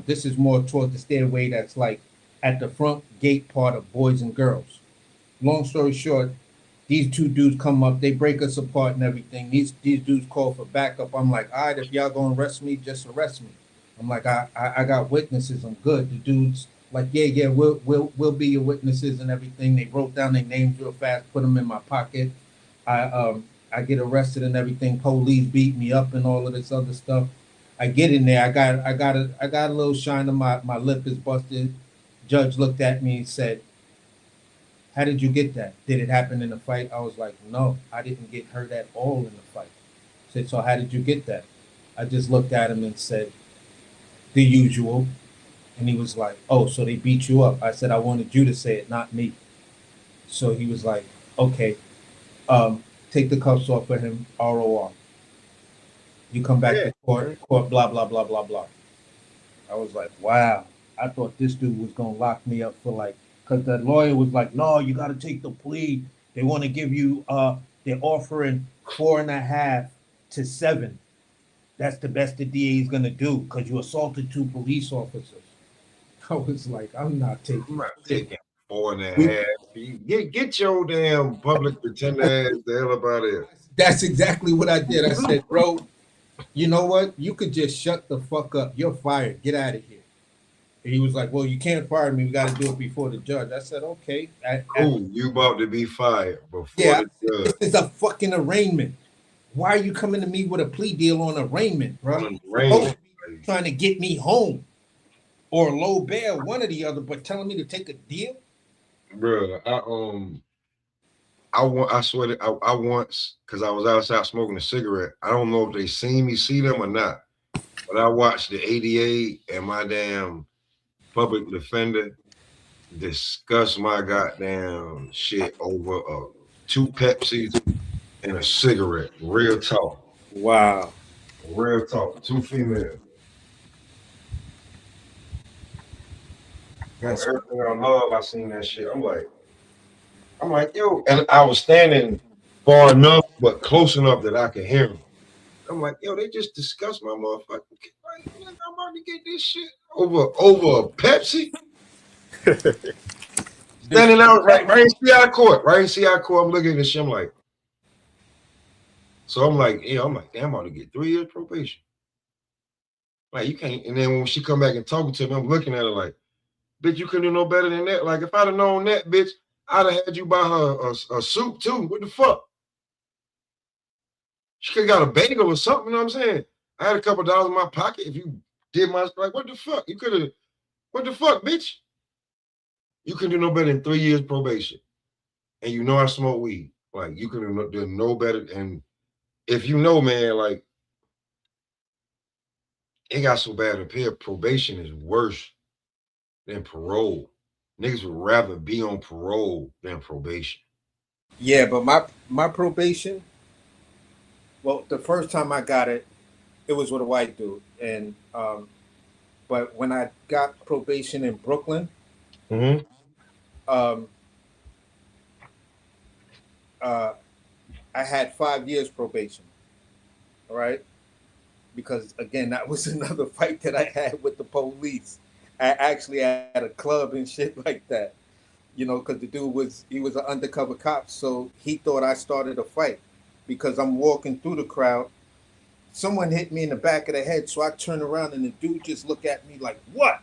This is more towards the stairway that's like at the front gate part of boys and girls. Long story short, these 2 dudes come up, they break us apart and everything. These dudes call for backup. I'm like, all right, if y'all gonna arrest me, just arrest me. I'm like, I got witnesses, I'm good. The dudes like, yeah, we'll be your witnesses and everything. They wrote down their names real fast, put them in my pocket. I get arrested and everything. Police beat me up and all of this other stuff. I get in there. I got a little shine on my lip is busted. Judge looked at me and said, how did you get that? Did it happen in a fight? I was like, no, I didn't get hurt at all in the fight. I said, so how did you get that? I just looked at him and said, the usual. And he was like, oh, so they beat you up. I said, I wanted you to say it, not me. So he was like, okay, take the cuffs off of him, ROR. You come back to court, blah, blah, blah, blah, blah. I was like, wow. I thought this dude was going to lock me up for like, because the lawyer was like, no, you got to take the plea. They want to give you, they're offering 4.5 to 7. That's the best the DA is going to do, because you assaulted 2 police officers. I was like, I'm not taking 4.5. Get your damn public pretender ass the hell up out of here. That's exactly what I did. I said, bro, you know what? You could just shut the fuck up. You're fired. Get out of here. He was like, well, you can't fire me. We got to do it before the judge. I said, okay. Cool, you about to be fired before Yeah, the judge. this is a fucking arraignment. Why are you coming to me with a plea deal on arraignment, bro? On Supposed to arraignment. be trying to get me home or low bail, one or the other, but telling me to take a deal? Bro, I swear that I once, because I was outside smoking a cigarette. I don't know if they see them or not, but I watched the ADA and my damn public defender discuss my goddamn shit over 2 Pepsis and a cigarette. Real talk. Wow. Real talk. 2 females. That's everything I love. I seen that shit. I'm like, yo, and I was standing far enough, but close enough that I could hear them. I'm like, yo, they just discussed my motherfucking. Like, I'm about to get this shit over a Pepsi. Standing out right in CI court, I'm looking at this shit. I'm like, yeah, I'm like, damn, I'm about to get 3 years probation. Like, you can't. And then when she come back and talking to me, I'm looking at her like, bitch, you couldn't do no better than that. Like, if I'd have known that, bitch, I'd have had you buy her a soup too. What the fuck? She could have got a bagel or something, you know what I'm saying? I had a couple dollars in my pocket. If you did my, like, what the fuck? You could have, what the fuck, bitch? You couldn't do no better than 3 years probation. And you know I smoke weed. Like, you couldn't do no better. And if you know, man, like, it got so bad up here, probation is worse than parole. Niggas would rather be on parole than probation. Yeah, but my probation, well, the first time I got it, it was with a white dude. And but when I got probation in Brooklyn, I had 5 years probation. All right. Because again, that was another fight that I had with the police. I actually had a club and shit like that. You know, because the dude he was an undercover cop, so he thought I started a fight because I'm walking through the crowd. Someone hit me in the back of the head, so I turn around and the dude just look at me like, what?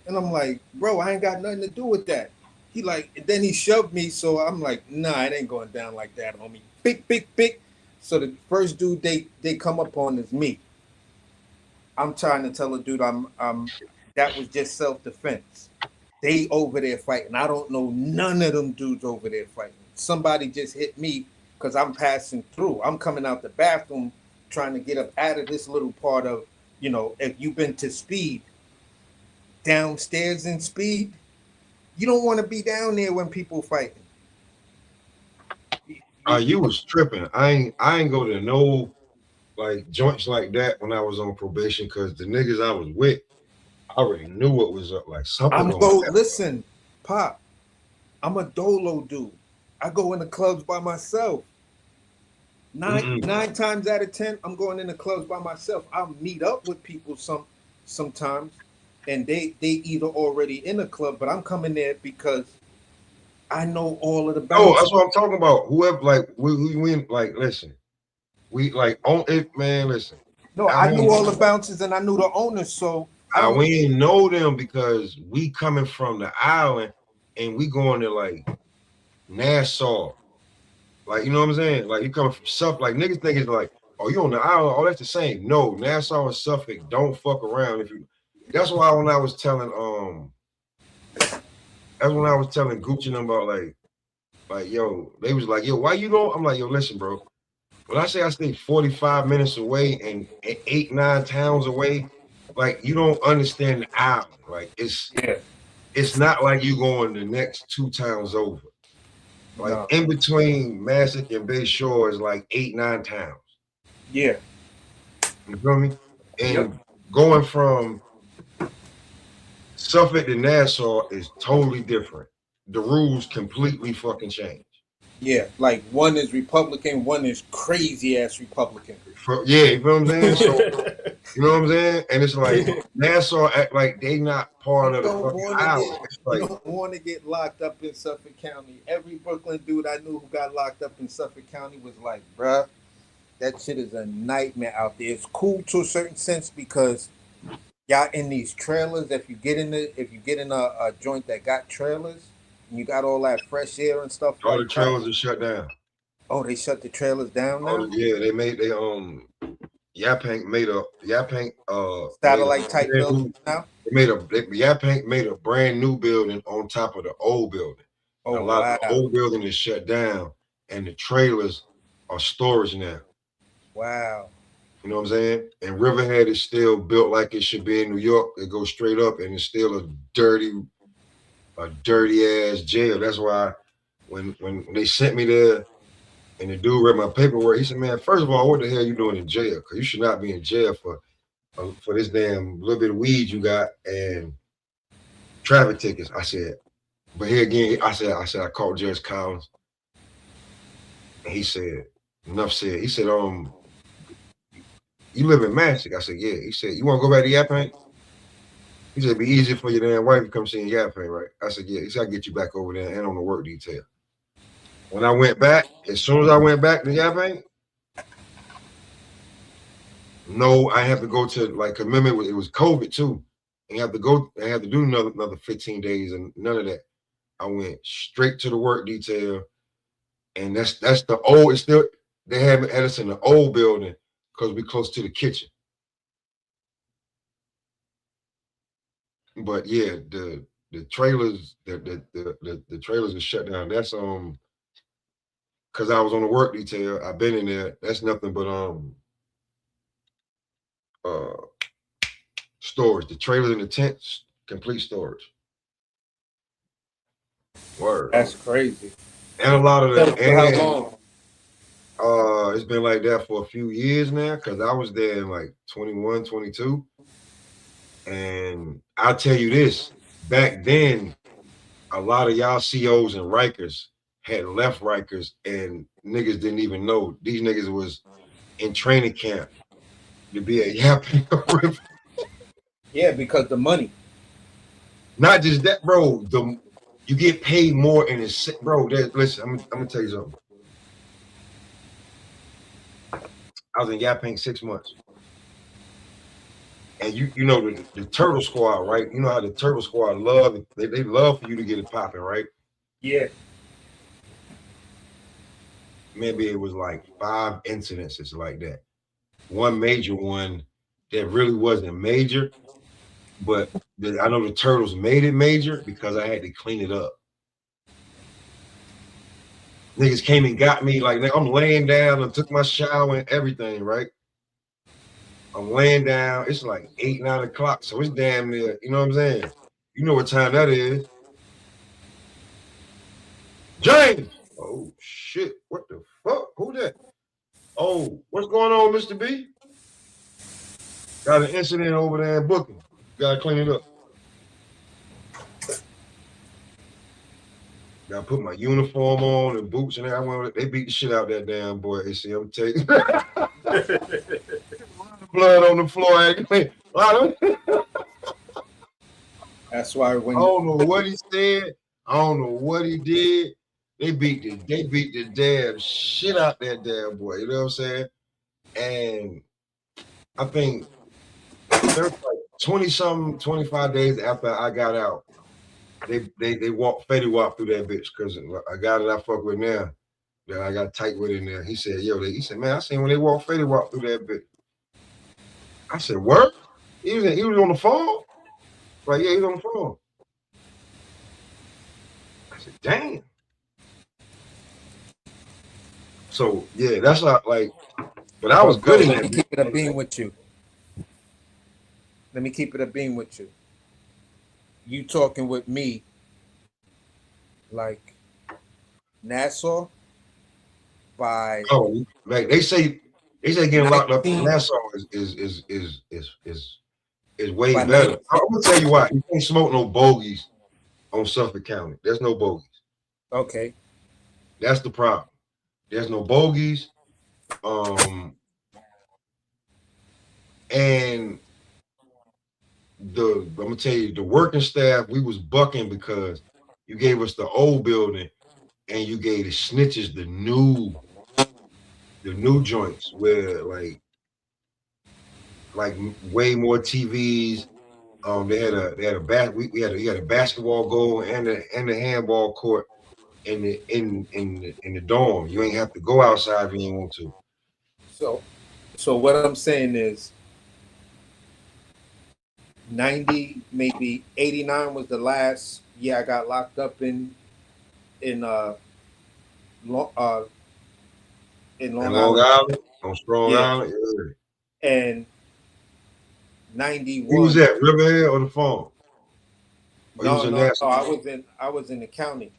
And I'm like, bro, I ain't got nothing to do with that. He like, and then he shoved me, so I'm like, nah, it ain't going down like that, homie. Big. So the first dude they come up on is me. I'm trying to tell the dude that was just self-defense. They over there fighting. I don't know none of them dudes over there fighting. Somebody just hit me because I'm passing through. I'm coming out the bathroom trying to get up out of this little part of, you know, if you've been to Speed, downstairs in Speed, you don't want to be down there when people fighting. You was tripping. I ain't go to no like joints like that when I was on probation because the niggas I was with, I already knew what was up. Like something. Listen, Pop, I'm a dolo dude. I go in the clubs by myself. Nine times out of 10, I'm going in the clubs by myself. I'll meet up with people sometimes, and they either already in the club, but I'm coming there because I know all of the bouncers. Oh, that's what I'm talking about. Whoever, like, we like, listen, we like on it, man. Listen. No, I knew all the bouncers and I knew the owners, so we didn't know them because we coming from the island and we going to like Nassau. Like, you know what I'm saying? Like, you coming from Suffolk. Like, niggas think it's like, oh, you on the island? Oh, that's the same. No, Nassau and Suffolk don't fuck around. That's why when I was telling Gucci and them about like, yo, they was like, yo, why you don't? I'm like, yo, listen, bro. When I say I stay 45 minutes away and 8, 9 towns away, like, you don't understand the island. Like, it's not like you going the next 2 towns over. Like, in between Massac and Bay Shore is like 8, 9 towns. Yeah. You feel me? And going from Suffolk to Nassau is totally different. The rules completely fucking change. Yeah, like one is Republican, one is crazy ass Republican. Yeah, you know what I'm saying? So, you know what I'm saying? And it's like Nassau act like they not part of the fucking island. You don't want to get locked up in Suffolk County. Every Brooklyn dude I knew who got locked up in Suffolk County was like, bruh, that shit is a nightmare out there. It's cool to a certain sense because Y'all in these trailers. If you get in a joint that got trailers, and you got all that fresh air and stuff All like the trailers are shut down. Oh, they shut the trailers down now? Yeah, they Yaphank made a satellite type building now? Yaphank made a brand new building on top of the old building. Oh, a lot wow. of the old building is shut down and the trailers are storage now. Wow. You know what I'm saying? And Riverhead is still built like it should be in New York. It goes straight up and it's still a dirty ass jail. That's why when they sent me there and the dude read my paperwork, he said, man, first of all, what the hell are you doing in jail? Because you should not be in jail for this damn little bit of weed you got and traffic tickets. I said, but here again, I said, I called Judge Collins. And he said, enough said. He said, you live in Massac? I said, yeah. He said, you want to go back to Yaphank? He said, it'd be easier for your damn wife to come see in Yaphank, right? I said, yeah. He said, I'll get you back over there and on the work detail. When I went back, as soon as I went back to Yaphank, no, I have to go to, like, remember it was COVID too. And I have to do another 15 days and none of that. I went straight to the work detail. And that's the old, it's still, they have us in the old building because we're close to the kitchen. But yeah, the trailers, the trailers are shut down. That's because I was on the work detail. I've been in there. That's nothing but storage. The trailers and the tents, complete storage. Word. That's crazy. And a lot of them. For how long? It's been like that for a few years now because I was there in like 21, 22. And I'll tell you this, back then, a lot of y'all COs and Rikers had left Rikers and niggas didn't even know. These niggas was in training camp to be a Yaphank. Yeah, because the money. Not just that, bro. You get paid more in a bro. Listen, I'm gonna tell you something. I was in Yaphank 6 months. And you know the Turtle Squad, right? You know how the Turtle Squad love they love for you to get it popping, right? Yeah. Maybe it was like 5 incidences like that. One major one that really wasn't major, but I know the Turtles made it major because I had to clean it up. Niggas came and got me, like I'm laying down and took my shower and everything, right? I'm laying down. It's like 8, 9 o'clock, so it's damn near, you know what I'm saying? You know what time that is. James! Oh, shit. What the fuck? Who that? Oh, what's going on, Mr. B? Got an incident over there in Booking. Gotta clean it up. Gotta put my uniform on and boots and everything. They beat the shit out that damn boy. You see, I'm telling you. Blood on the floor. That's why when I don't know what he said. I don't know what he did. They beat the damn shit out that damn boy. You know what I'm saying? And I think 20-something, 25 days after I got out, they Fetty walked through that bitch because a guy that I fuck with now, that I got tight with in there, he said, he said, man, I seen when they Fetty walk through that bitch. I said, what? He was on the phone? Like, yeah, he was on the phone. I said, damn. So yeah, that's not like, but I was good in that. Let me keep it a beam with you. Let me keep it a beam with you. You talking with me like Nassau by like they say getting locked up in Nassau is way better. I'm gonna tell you why. You can't smoke no bogeys on Suffolk County. There's no bogeys. Okay. That's the problem. There's no bogeys. And I'm gonna tell you, the working staff, we was bucking because you gave us the old building and you gave the snitches the new joints where like way more TVs, They had a basketball goal and the handball court in the dorm. You ain't have to go outside if you didn't want to. So what I'm saying is 90, maybe 89 was the last year I got locked up in Long, uh in In Long Long Island. Island, on Strong Yeah. Island, yeah. And He was 91. at Riverhead or the farm? Or he was in No, Nassau? I was in the county.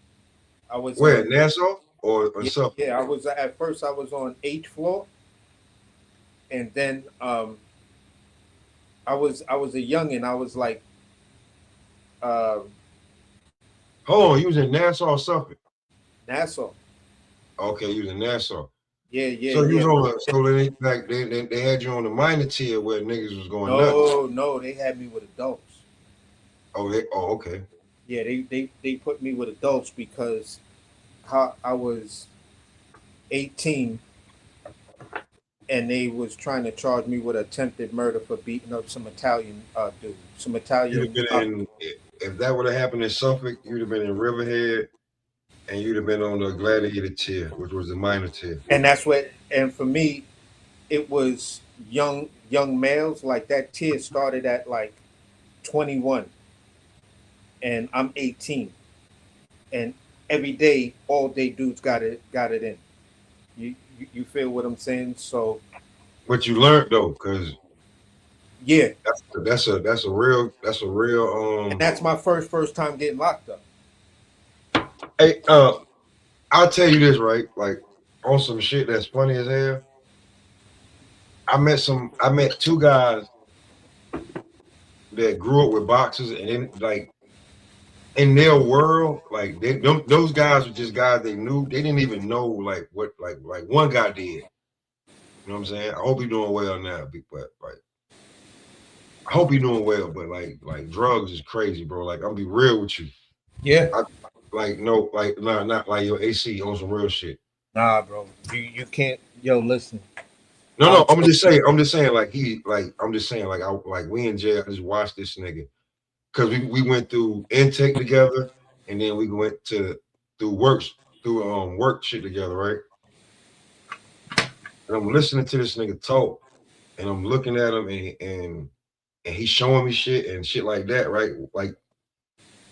I was Where, on Nassau or yeah, Suffolk? yeah, I was at first I was on 8th floor, and then I was a youngin'. I was like Hold on, you was in Nassau or Suffolk? Nassau. Okay, you was in Nassau. Yeah. So you was on so they had you on the minor tier where niggas was going nuts. No, they had me with adults. Oh, okay. Yeah, they put me with adults because how I was 18 and they was trying to charge me with attempted murder for beating up some Italian dude. Some You'd Italian have been in if that would have happened in Suffolk, you'd have been in Riverhead and you'd have been on the gladiator tier, which was the minor tier. and that's what and for me it was young males. Like that tier started at like 21 and I'm 18. And every day, all day dudes got it in. You feel what I'm saying? So But you learned though, because yeah, that's a real and that's my first time getting locked up. Hey, I'll tell you this, right? Like on some shit that's funny as hell. I met two guys that grew up with boxers, and then like in their world, like those guys were just guys they knew. They didn't even know like what like one guy did. You know what I'm saying? I hope he's doing well now, but like I hope he's doing well. But like drugs is crazy, bro. Like I'm be real with you. Yeah. Not like your AC on some real shit. Nah, bro. You can't. Yo, listen. No, I'm just saying, I'm just saying, like we in jail. I just watched this nigga because we went through intake together, and then we went through work shit together, right? And I'm listening to this nigga talk, and I'm looking at him, and he's showing me shit and shit like that, right? Like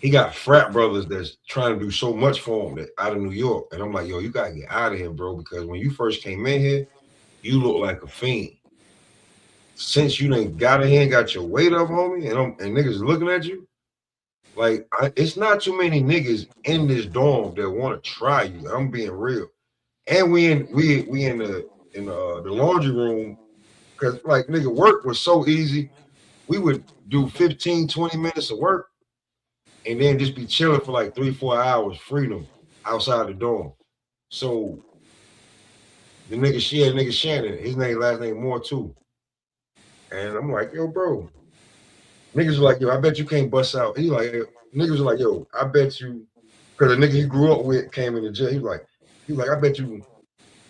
he got frat brothers that's trying to do so much for him that out of New York, and I'm like, yo, you gotta get out of here, bro, because when you first came in here, you look like a fiend. Since you done got in here and got your weight up, homie, and niggas looking at you, like it's not too many niggas in this dorm that want to try you. I'm being real. And we in the laundry room because like nigga work was so easy. We would do 15, 20 minutes of work and then just be chilling for like 3-4 hours, freedom outside the dorm. So the nigga Shannon, his last name Moore too. And I'm like, yo, bro. Niggas are like, yo, I bet you can't bust out. He like, niggas are like, yo, I bet you, because the nigga he grew up with came into jail. He was like, I bet you,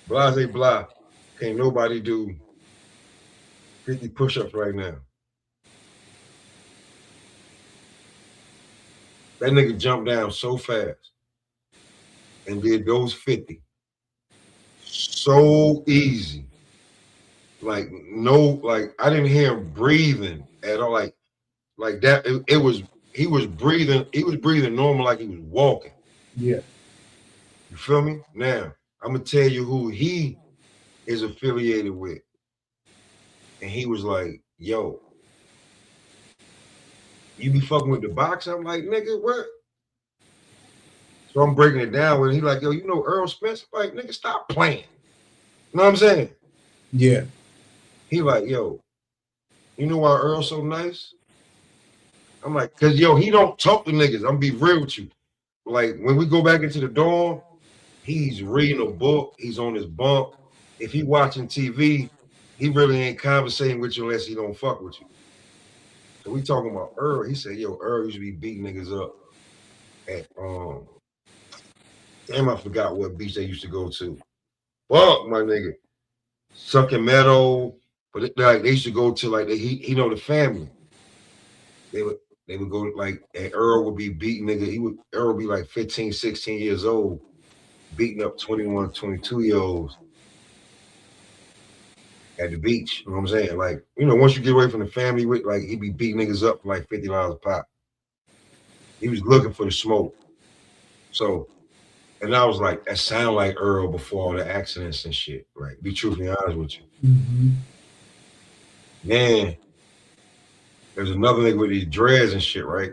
blah, can't nobody do 50 push-ups right now. That nigga jumped down so fast and did those 50. So easy. Like, no, like, I didn't hear him breathing at all. Like that, he was breathing normal like he was walking. Yeah. You feel me? Now, I'm gonna tell you who he is affiliated with. And he was like, yo, you be fucking with the box? I'm like, nigga, what? So I'm breaking it down with him. He like, yo, you know Earl Spence? I'm like, nigga, stop playing. You know what I'm saying? Yeah. He like, yo, you know why Earl's so nice? I'm like, cause yo, he don't talk to niggas. I'm gonna be real with you. Like when we go back into the dorm, he's reading a book, he's on his bunk. If he watching TV, he really ain't conversating with you unless he don't fuck with you. So we talking about Earl. He said, yo, Earl used to be beating niggas up at damn, I forgot what beach they used to go to. Fuck, my nigga. Sunken Meadow. But like they used to go to like he know the family. they would go like, and Earl would be beating nigga. Earl would be like 15, 16 years old, beating up 21, 22-year-olds at the beach. You know what I'm saying? Like, once you get away from the family, with like he'd be beating niggas up for like $50 a pop. He was looking for the smoke. So, and I was like, that sound like Earl before all the accidents and shit. Right? Be truthfully honest with you. Mm-hmm. Man, there's another nigga with these dreads and shit, right?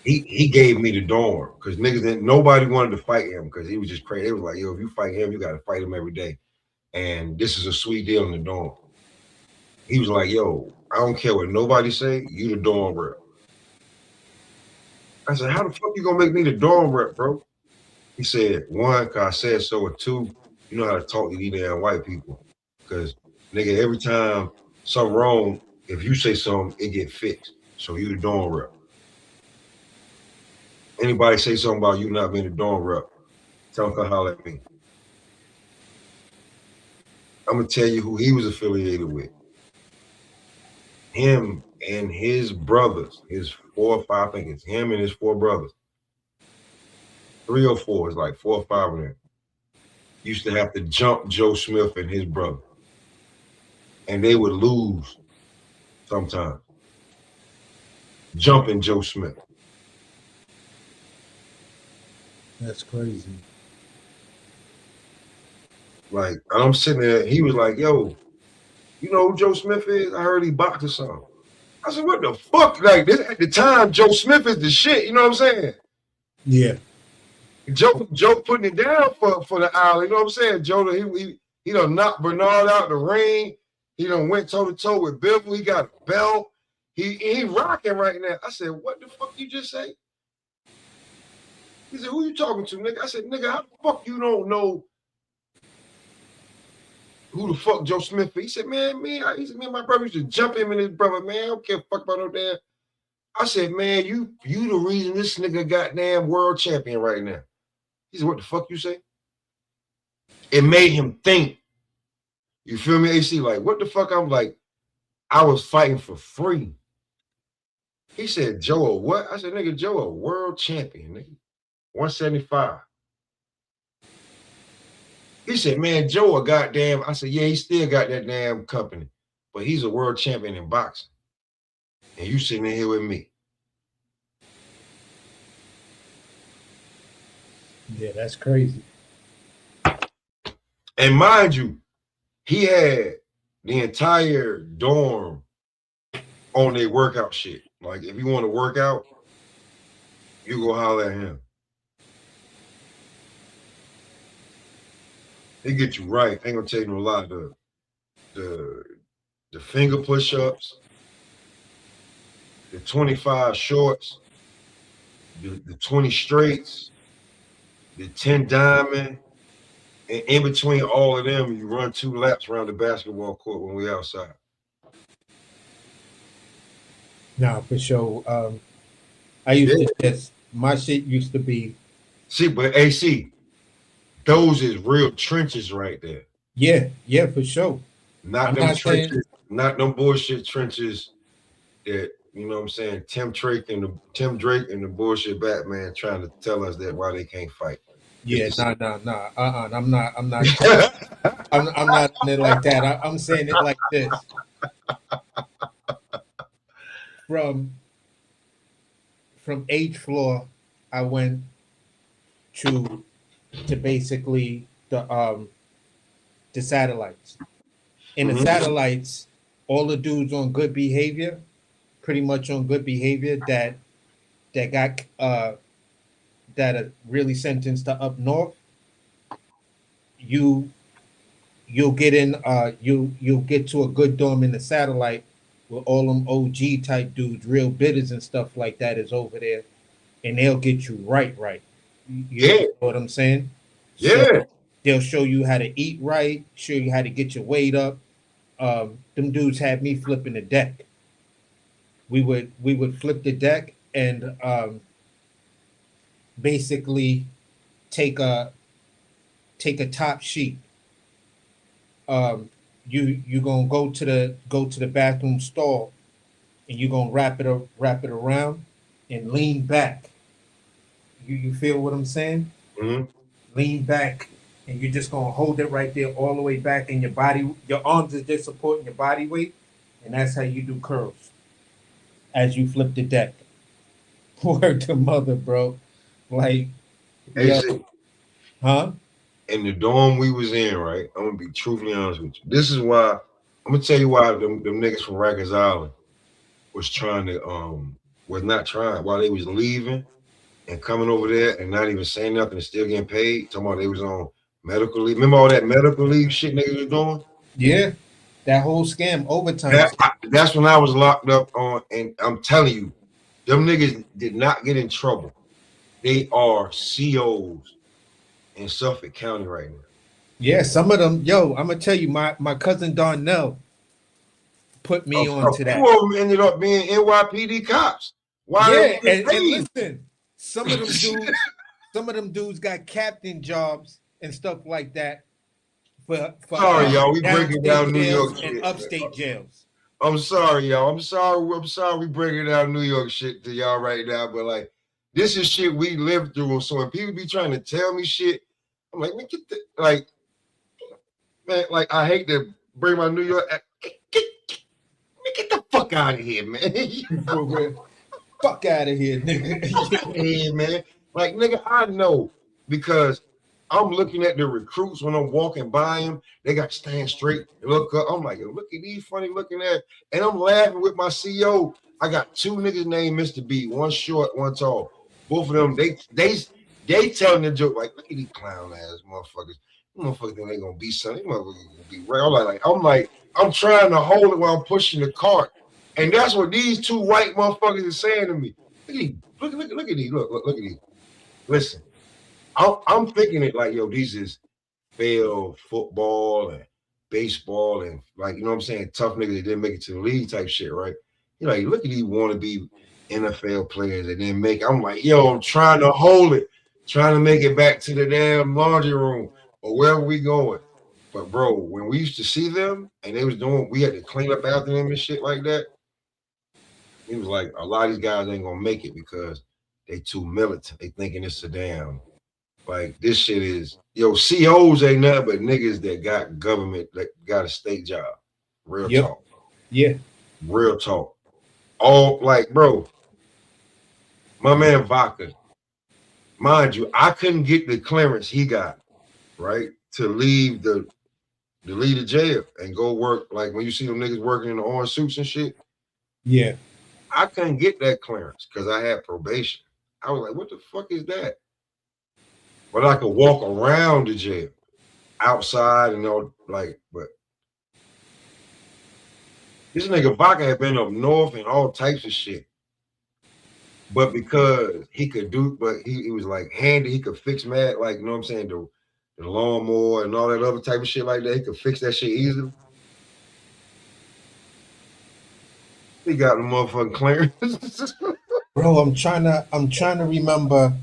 He gave me the dorm because nobody wanted to fight him because he was just crazy. It was like, yo, if you fight him, you got to fight him every day. And this is a sweet deal in the dorm. He was like, yo, I don't care what nobody say, you the dorm rep. I said, how the fuck you gonna make me the dorm rep, bro? He said, one, cause I said so, or two, you know how to talk to these damn white people. Cause nigga, every time something wrong, if you say something, it get fixed. So you the dorm rep. Anybody say something about you not being the dorm rep, tell them come holler at me. I'm gonna tell you who he was affiliated with. Him and his brothers, his 4 or 5, I think it's him and his 4 brothers. 3 or 4, it's like 4 or 5 of them. Used to have to jump Joe Smith and his brother. And they would lose sometimes. Jumping Joe Smith. That's crazy. Like, I'm sitting there, he was like, yo, you know who Joe Smith is? I heard he boxed or something. I said, what the fuck? Like, this, at the time, Joe Smith is the shit, you know what I'm saying? Yeah. Joe putting it down for the aisle, you know what I'm saying? Joe, he done knocked Bernard out the ring. He done went toe-to-toe with Biffle. He got a belt. He rocking right now. I said, what the fuck you just say? He said, who you talking to, nigga? I said, nigga, how the fuck you don't know who the fuck Joe Smith is? He said, man, me and my brother used to jump him and his brother, man. I don't care fuck about no damn. I said, man, you the reason this nigga goddamn world champion right now. He said, what the fuck you say? It made him think. You feel me, AC? Like, what the fuck? I'm like, I was fighting for free. He said, Joe, a what? I said, nigga, Joe, a world champion, nigga. 175. He said, man, Joe, a goddamn. I said, yeah, he still got that damn company, but he's a world champion in boxing. And you sitting in here with me. Yeah, that's crazy. And mind you, he had the entire dorm on their workout shit. Like, if you want to work out, you go holler at him. He get you right. Ain't gonna take no lot of the finger push-ups, the 25 shorts, the 20 straights, the 10 diamond, and in between all of them, you run 2 laps around the basketball court when we outside. Nah, for sure. I used to just, my shit used to be. See, but AC, those is real trenches right there. Yeah, for sure. Not them trenches, not them bullshit trenches that, you know what I'm saying, Tim Drake and the bullshit Batman trying to tell us that why they can't fight. Yeah, nah. I'm not I'm not on it like that. I'm saying it like this. From H floor, I went to basically the satellites. In the satellites, all the dudes on good behavior, pretty much on good behavior that got that are really sentenced to up north, you'll get in you'll get to a good dorm in the satellite where all them OG type dudes, real bitters and stuff like that is over there, and they'll get you right. You know what I'm saying? Yeah. So they'll show you how to eat right, show you how to get your weight up. Them dudes had me flipping the deck. We would flip the deck and basically take a top sheet. You gonna go to the bathroom stall and you're gonna wrap it around and lean back. You feel what I'm saying? Mm-hmm. Lean back, and you're just gonna hold it right there all the way back, and your arms are just supporting your body weight, and that's how you do curls as you flip the deck. Word to mother, bro. Like, yo, AC, huh? in the dorm we was in, right? I'm gonna be truthfully honest with you. This is why I'm gonna tell you why them niggas from Rikers Island was trying to was not trying while they was leaving and coming over there and not even saying nothing and still getting paid. Talking about they was on medical leave. Remember all that medical leave shit niggas was doing? Yeah, that whole scam, overtime. That's when I was locked up on, and I'm telling you, them niggas did not get in trouble. They are COs in Suffolk County right now. Yeah, some of them. Yo, I'm gonna tell you, my cousin Darnell put me on to A that. few of them ended up being NYPD cops. Why Yeah, they and listen, some of them dudes got captain jobs and stuff like that for Sorry, y'all. We breaking downstate down New jails York and shit. upstate jails. I'm sorry, y'all. I'm sorry. We breaking down New York shit to y'all right now, but like, this is shit we lived through. So when people be trying to tell me shit, I'm like, man, like I hate to bring my New York. Get the fuck out of here, man. For real. Fuck out of here, nigga. Hey, man. Like, nigga, I know because I'm looking at the recruits when I'm walking by them. They got to stand straight and look up. I'm like, look at these funny looking at. And I'm laughing with my CO. I got two niggas named Mr. B, one short, one tall. Both of them, they telling the joke like, look at these clown ass motherfuckers. These motherfuckers think they gonna be something. These motherfuckers gonna be right. I'm trying to hold it while I'm pushing the cart. And that's what these two white motherfuckers are saying to me. Look at these. Look at these. Look at these. Listen, I'm thinking it like, yo, these is failed football and baseball and like, you know what I'm saying, tough niggas that didn't make it to the league type shit, right? You know, like, look at these wannabe NFL players that didn't make it. I'm like, yo, I'm trying to hold it, trying to make it back to the damn laundry room or wherever we going. But bro, when we used to see them and they was doing, we had to clean up after them and shit like that. He was like, a lot of these guys ain't gonna make it because they too militant. They thinking it's a damn like this shit is COs ain't nothing but niggas that got government that got a state job. Real talk. Yeah. Real talk. All like, bro, my man Vodka, mind you, I couldn't get the clearance he got, right? To leave the jail and go work. Like when you see them niggas working in the orange suits and shit. Yeah. I couldn't get that clearance because I had probation. I was like, what the fuck is that? But I could walk around the jail, outside and all, like, but this nigga Vodka had been up north and all types of shit. But because he could do, but he was like handy, he could fix mad, like, you know what I'm saying, the lawnmower and all that other type of shit like that. He could fix that shit easily. He got the motherfucking clearance. Bro, I'm trying to remember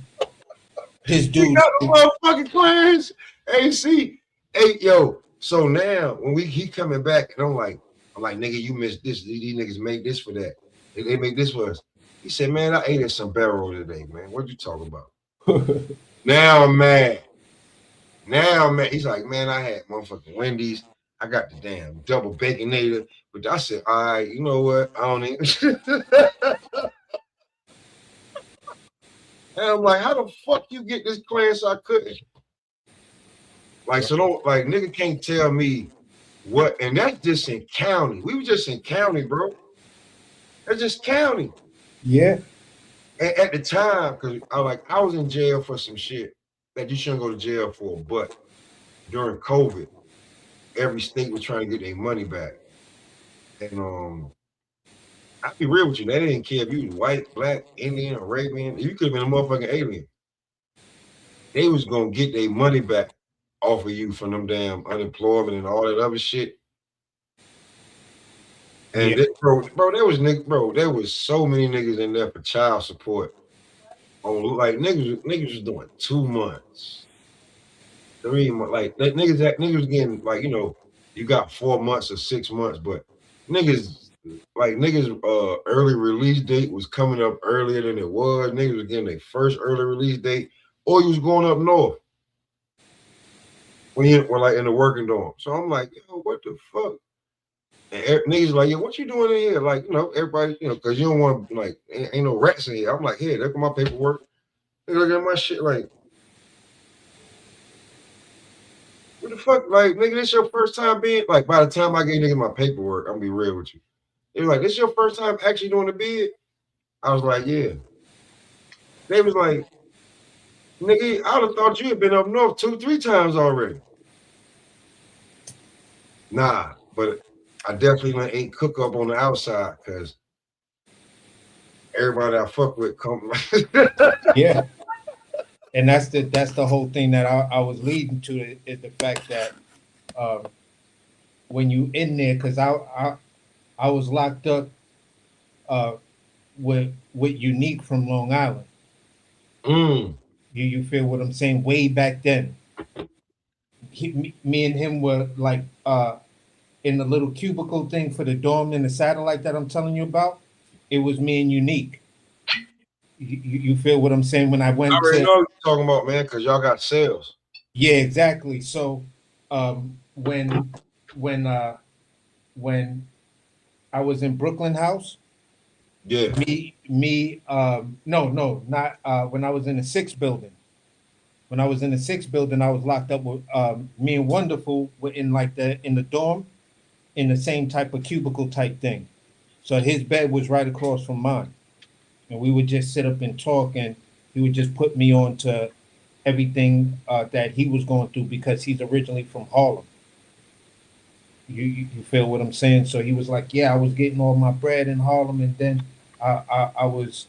this dude. He got the motherfucking clearance. AC. Hey, yo. So now when he coming back, and I'm like, nigga, you missed this. These niggas made this for that. They made this for us. He said, man, I ate at some barrel today, man. What you talking about? Now I'm mad. He's like, man, I had motherfucking Wendy's. I got the damn double baconator. But I said, all right, you know what? I don't even. And I'm like, how the fuck you get this clearance? I couldn't. Like, so don't, like, nigga can't tell me what, and that's just in county. We were just in county, bro. That's just county. Yeah. And at the time, because I was in jail for some shit that you shouldn't go to jail for, but during COVID, every state was trying to get their money back. And I'll be real with you, they didn't care if you was white, black, Indian, Arabian. You could have been a motherfucking alien. They was gonna get their money back off of you from them damn unemployment and all that other shit. And Yeah. there was so many niggas in there for child support. On like niggas was doing 2 months, 3 months. Like niggas was getting like, you know, you got 4 months or 6 months, but niggas like niggas early release date was coming up earlier than it was. Niggas was getting their first early release date, or you was going up north when you were like in the working dorm. So I'm like, yo, what the fuck? And niggas like, yo, what you doing in here? Like, you know, everybody, you know, because you don't want like ain't no rats in here. I'm like, hey, look at my paperwork. They look at my shit like, what the fuck? Like, nigga, this your first time being like. By the time I gave niggas my paperwork, I'm gonna be real with you. They were like, this your first time actually doing the bid? I was like, yeah. They was like, nigga, I would have thought you had been up north 2-3 times already. Nah, but I definitely ain't cook up on the outside because everybody I fuck with come. Yeah. And that's the whole thing that I was leading to is the fact that when you in there, because I was locked up uh, with Unique from Long Island. You feel what I'm saying? Way back then, me and him were like in the little cubicle thing for the dorm in the satellite that I'm telling you about. It was me and Unique. You feel what I'm saying? When I I went already to know what you're talking about, man, because y'all got sales. yeah, exactly. So when when uh when I was in Brooklyn House, Yeah. no, not when I was in the sixth building. When I was in the sixth building, I was locked up with me and Wonderful were in like the dorm in the same type of cubicle type thing. So his bed was right across from mine. And we would just sit up and talk, and he would just put me on to everything that he was going through because he's originally from Harlem. You feel what I'm saying? So he was like, yeah, I was getting all my bread in Harlem, and then I was,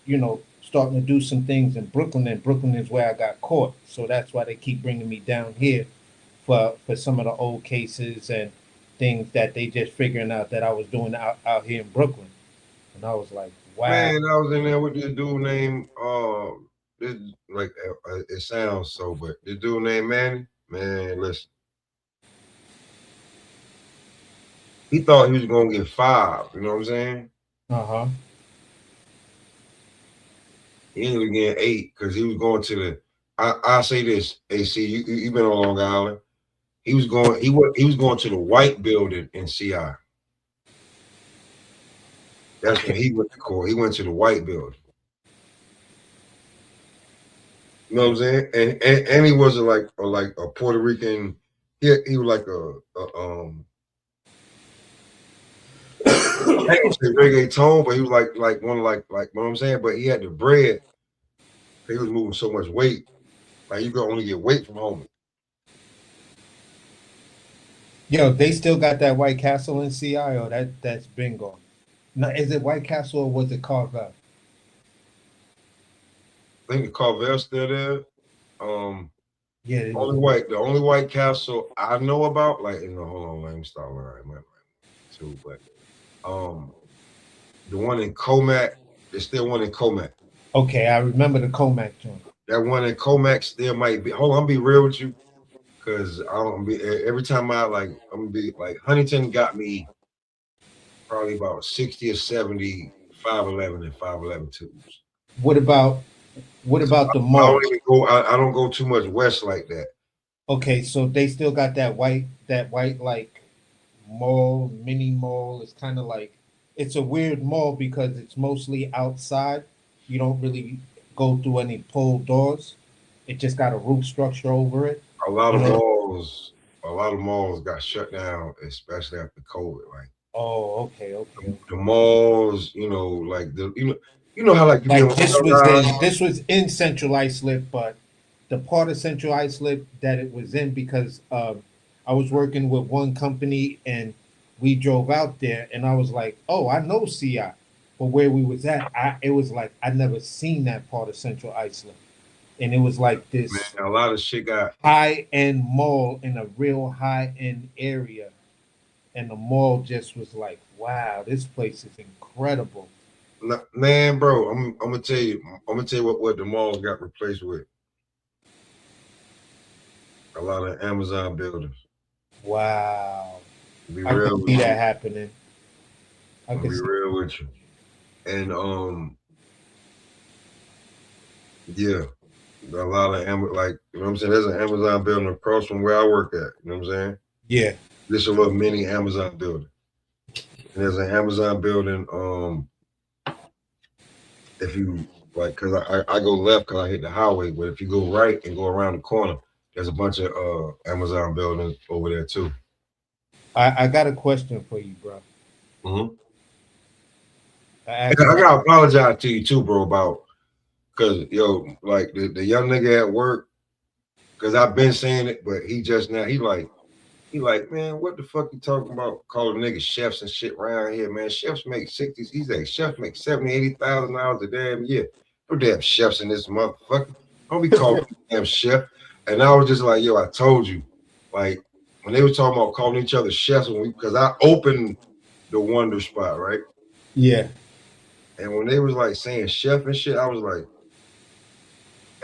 starting to do some things in Brooklyn, and Brooklyn is where I got caught. So that's why they keep bringing me down here for some of the old cases and things that they just figuring out that I was doing out here in Brooklyn. And I was like, wow. Man, I was in there with this dude named this like it sounds so, but this dude named Manny. Man, listen, he thought he was gonna get 5. You know what I'm saying? Uh-huh. He ended up getting 8 because he was going to the. I say this, AC. You been on Long Island? He was going. He was going to the White Building in CI. That's when he went to court. He went to the White Building. You know what I'm saying? And he was like a Puerto Rican. He was like I ain't gonna say reggaeton, but he was like one like you know what I'm saying. But he had the bread. He was moving so much weight. Like you could only get weight from home. Yo, they still got that White Castle in CI, or that's been gone. Now, is it White Castle or was it Carvel? I think the Carvel's still there. Yeah, The only White Castle I know about, like hold on, let me start right too, but the one in Comac, there's still one in Comac. okay, I remember the Comac joint. That one in Comac still might be. Hold on, I'm be real with you, because I'm be every time I'm gonna be like Huntington got me probably about 60 or 70 511 and 511 twos. What about the I mall? don't even go. I don't go too much west like that. Okay, so they still got that white like mall, mini mall. It's kind of like it's a weird mall because it's mostly outside. You don't really go through any pulled doors. It just got a roof structure over it. A lot You of know. malls, got shut down, especially after COVID. Like Oh, okay. the malls, like you know how like you be Like on Sunrise. this was in Central Islip, but the part of Central Islip that it was in because I was working with one company and we drove out there and I was like, oh, I know CI, but where we was at, it was like I never seen that part of Central Islip, and it was like this Man, a lot of shit got. high end mall in a real high end area, and the mall just was like, wow, this place is incredible. Man, bro, I'm gonna tell you. I'm gonna tell you what the malls got replaced with. A lot of Amazon buildings. Wow. To be I could real with see you. that happening. I'll be real with you. And yeah, a lot of like, you know what I'm saying? There's an Amazon building across from where I work at. You know what I'm saying? Yeah. This is a little mini Amazon building. And there's an Amazon building. If you like, cause I go left because I hit the highway, but if you go right and go around the corner, there's a bunch of Amazon buildings over there too. I got a question for you, bro. Mm-hmm. I gotta apologize to you too, bro, about because like the young nigga at work, because I've been saying it, but he just now he like, man, what the fuck you talking about? Calling niggas chefs and shit around here, man. Chefs make 60s. He's like, chefs make $70,000-$80,000 a damn year. No damn chefs in this motherfucker. Don't be calling damn chef. And I was just like, yo, I told you. Like, when they were talking about calling each other chefs, because I opened the Wonder spot, right? Yeah. And when they was like saying chef and shit, I was like,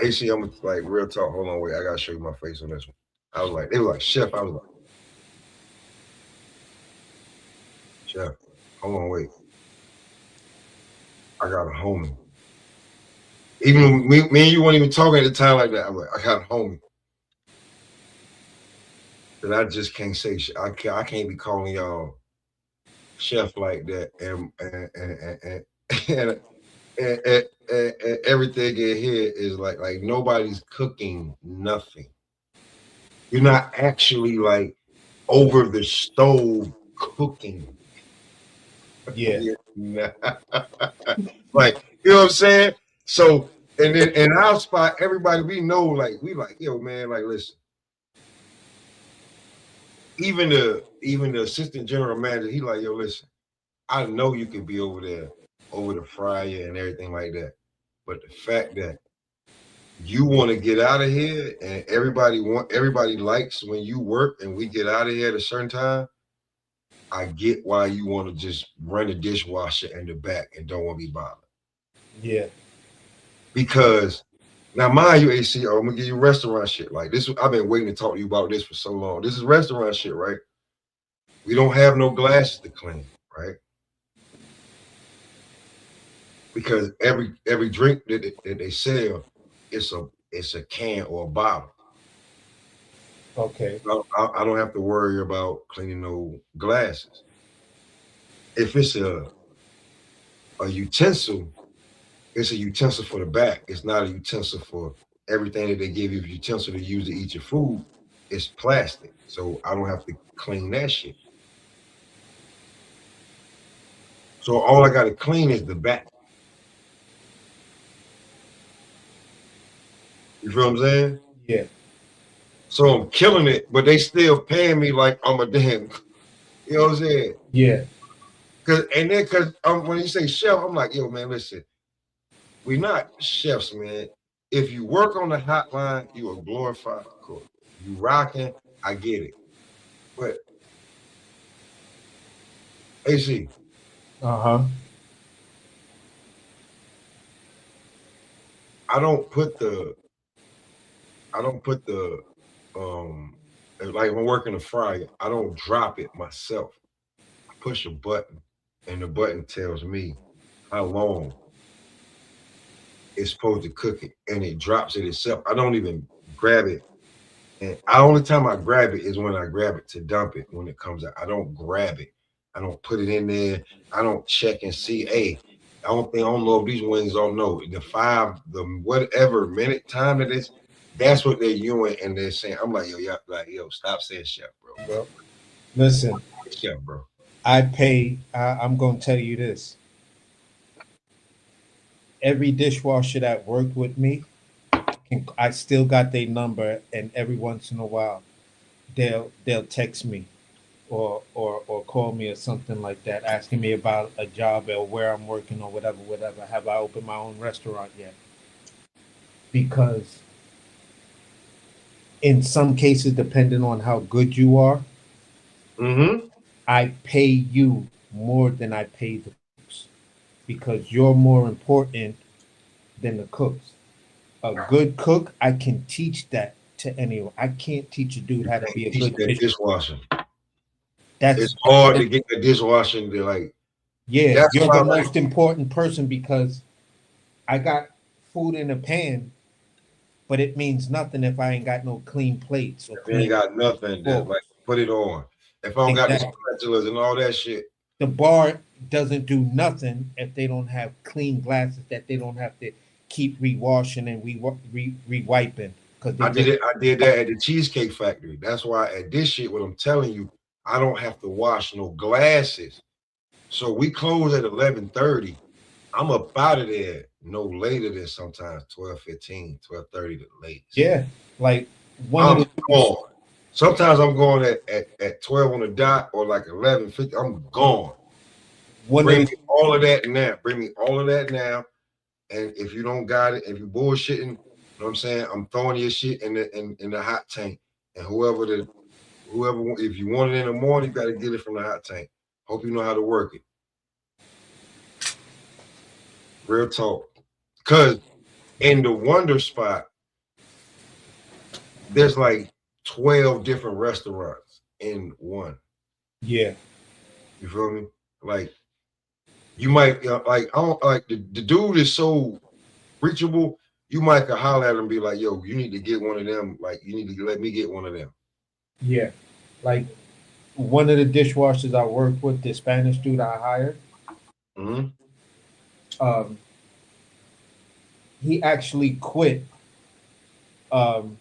AC, I'm like, real talk. Hold on, wait. I gotta show you my face on this one. I was like, they were like, chef. I was like, chef, hold on, wait. I got a homie. Even me and you weren't even talking at the time like that. I'm like, I got a homie. That I just can't say shit. I can't be calling y'all chef like that. And everything in here is like nobody's cooking nothing. You're not actually like over the stove cooking. Yeah. Like, you know what I'm saying? So, and then in our spot, everybody we know, like, yo, man, like, listen. Even the assistant general manager, he like, yo, listen, I know you can be over there, over the fryer and everything like that. But the fact that you want to get out of here and everybody likes when you work and we get out of here at a certain time, I get why you want to just run the dishwasher in the back and don't want to be bothered. Yeah. Because now, mind you, AC, I'm gonna give you restaurant shit. Like this, I've been waiting to talk to you about this for so long. This is restaurant shit, right? We don't have no glasses to clean, right? Because every drink that they sell, it's a can or a bottle. Okay. I don't have to worry about cleaning no glasses. If it's a utensil, it's a utensil for the back. It's not a utensil for everything that they give you. A utensil to use to eat your food, it's plastic. So I don't have to clean that shit. So all I got to clean is the back. You feel what I'm saying? Yeah. So I'm killing it, but they still paying me like I'm a damn, you know what I'm saying? Yeah. Cause when you say chef, I'm like, yo, man, listen, we not chefs, man. If you work on the hotline, you a glorified cook. You rocking, I get it. But AC. Uh-huh. I don't put the like when I'm working the fryer, I don't drop it myself. I push a button and the button tells me how long it's supposed to cook it, and it drops it itself. I don't even grab it. And the only time I grab it is when I grab it to dump it when it comes out. I don't grab it. I don't put it in there. I don't check and see, hey, I don't know if these wings don't know. The whatever minute time it is, that's what they're doing, and they're saying, I'm like, yo, stop saying chef, bro. Listen, Chef, bro. I'm gonna tell you this. Every dishwasher that worked with me, I still got their number, and every once in a while, they'll text me or call me or something like that, asking me about a job or where I'm working or whatever. Have I opened my own restaurant yet? Because in some cases, depending on how good you are, I pay you more than I pay the cooks because you're more important than the cooks. A good cook, I can teach that to anyone. I can't teach a dude how to be a good dishwasher. That's It's hard to get the dishwashing to like Yeah, That's you're why, the like, most important person because I got food in a pan, but it means nothing if I ain't got no clean plates or if you ain't clean got nothing to forks. like put it on. If I don't got the Exactly. spatulas and all that shit, The bar doesn't do nothing if they don't have clean glasses that they don't have to keep rewashing and re-wiping because they I did just it. I did that at the Cheesecake Factory. That's why at this shit, what I'm telling you, I don't have to wash no glasses. So we close at 11:30. I'm up out of there no later than sometimes 12:15, 12:30 to the latest. yeah, like one of I'm the dudes, gone. Sometimes I'm going at 12 on the dot or like 11:50. I'm gone. one of Bring the me all of that now. Bring me all of that now. And if you don't got it, if you bullshitting, you know what I'm saying? I'm throwing your shit in the hot tank. And whoever, if you want it in the morning, you got to get it from the hot tank. Hope you know how to work it. Real talk. Because in the Wonder Spot, there's like 12 different restaurants in one. yeah. You feel me? Like you might like I don't like the dude is so reachable. You might could holler at him and be like, "Yo, you need to get one of them. Like you need to let me get one of them." Yeah. Like one of the dishwashers I worked with, the Spanish dude I hired, Mm-hmm. um, he actually quit um,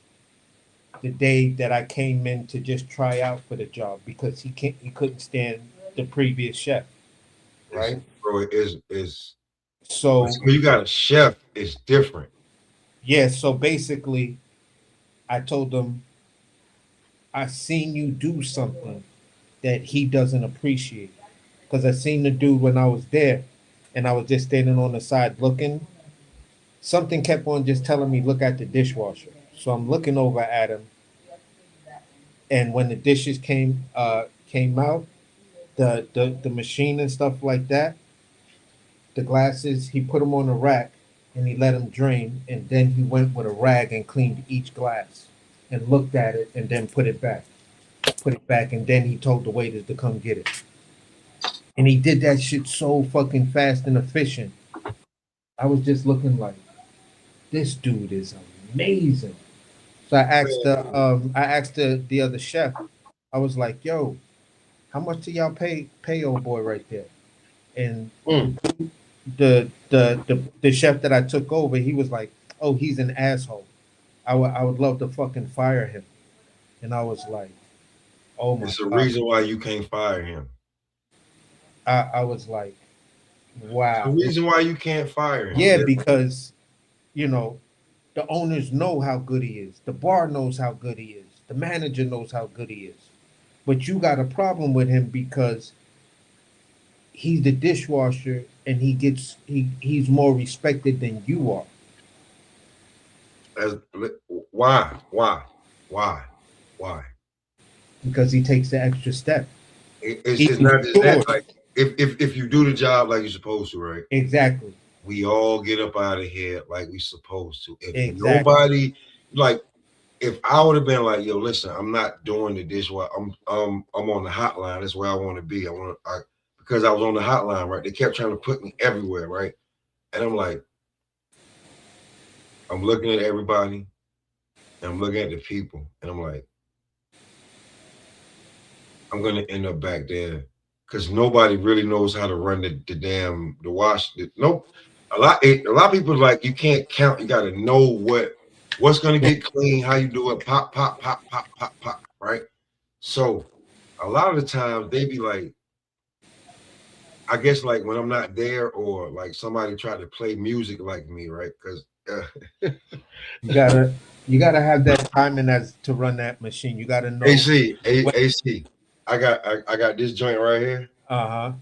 the day that I came in to just try out for the job because he couldn't stand the previous chef, It's right? bro, is So when you got a chef, it's different. yeah, so basically I told him I seen you do something that he doesn't appreciate. Because I seen the dude when I was there and I was just standing on the side looking. Something kept on just telling me, look at the dishwasher. So I'm looking over at him. And when the dishes came out, the machine and stuff like that, the glasses, he put them on the rack and he let them drain. And then he went with a rag and cleaned each glass and looked at it and then put it back. Put it back. And then he told the waiters to come get it. And he did that shit so fucking fast and efficient. I was just looking like, this dude is amazing. So I asked the other chef, I was like, yo, how much do y'all pay old boy right there? And Mm. the chef that I took over, he was like, oh, he's an asshole. I would love to fucking fire him. And I was like, oh my It's a God. reason why you can't fire him. I was like, It's the wow. reason why you can't fire him. Yeah, because you know, the owners know how good he is. The bar knows how good he is. The manager knows how good he is. But you got a problem with him because he's the dishwasher and he's more respected than you are. As, why? Why? Why? Why? Because he takes the extra step. He It's not just that. ensures Like if you do the job like you're supposed to, right? exactly. We all get up out of here like we supposed to. If Exactly. nobody like if I would have been like, yo, listen, I'm not doing the dishwasher. I'm on the hotline. That's where I want to be. Because I was on the hotline, right? They kept trying to put me everywhere, right? And I'm like, I'm looking at everybody, and I'm looking at the people, and I'm like, I'm gonna end up back there because nobody really knows how to run the wash. Nope. A lot of people like you can't count. You got to know what's gonna get clean, how you do it, pop, pop, pop, pop, pop, pop, right? So a lot of the times they be like, I guess like when I'm not there or like somebody tried to play music like me, right? Because You gotta you gotta have that timing as to run that machine. You gotta know when AC, I got this joint right here. uh-huh.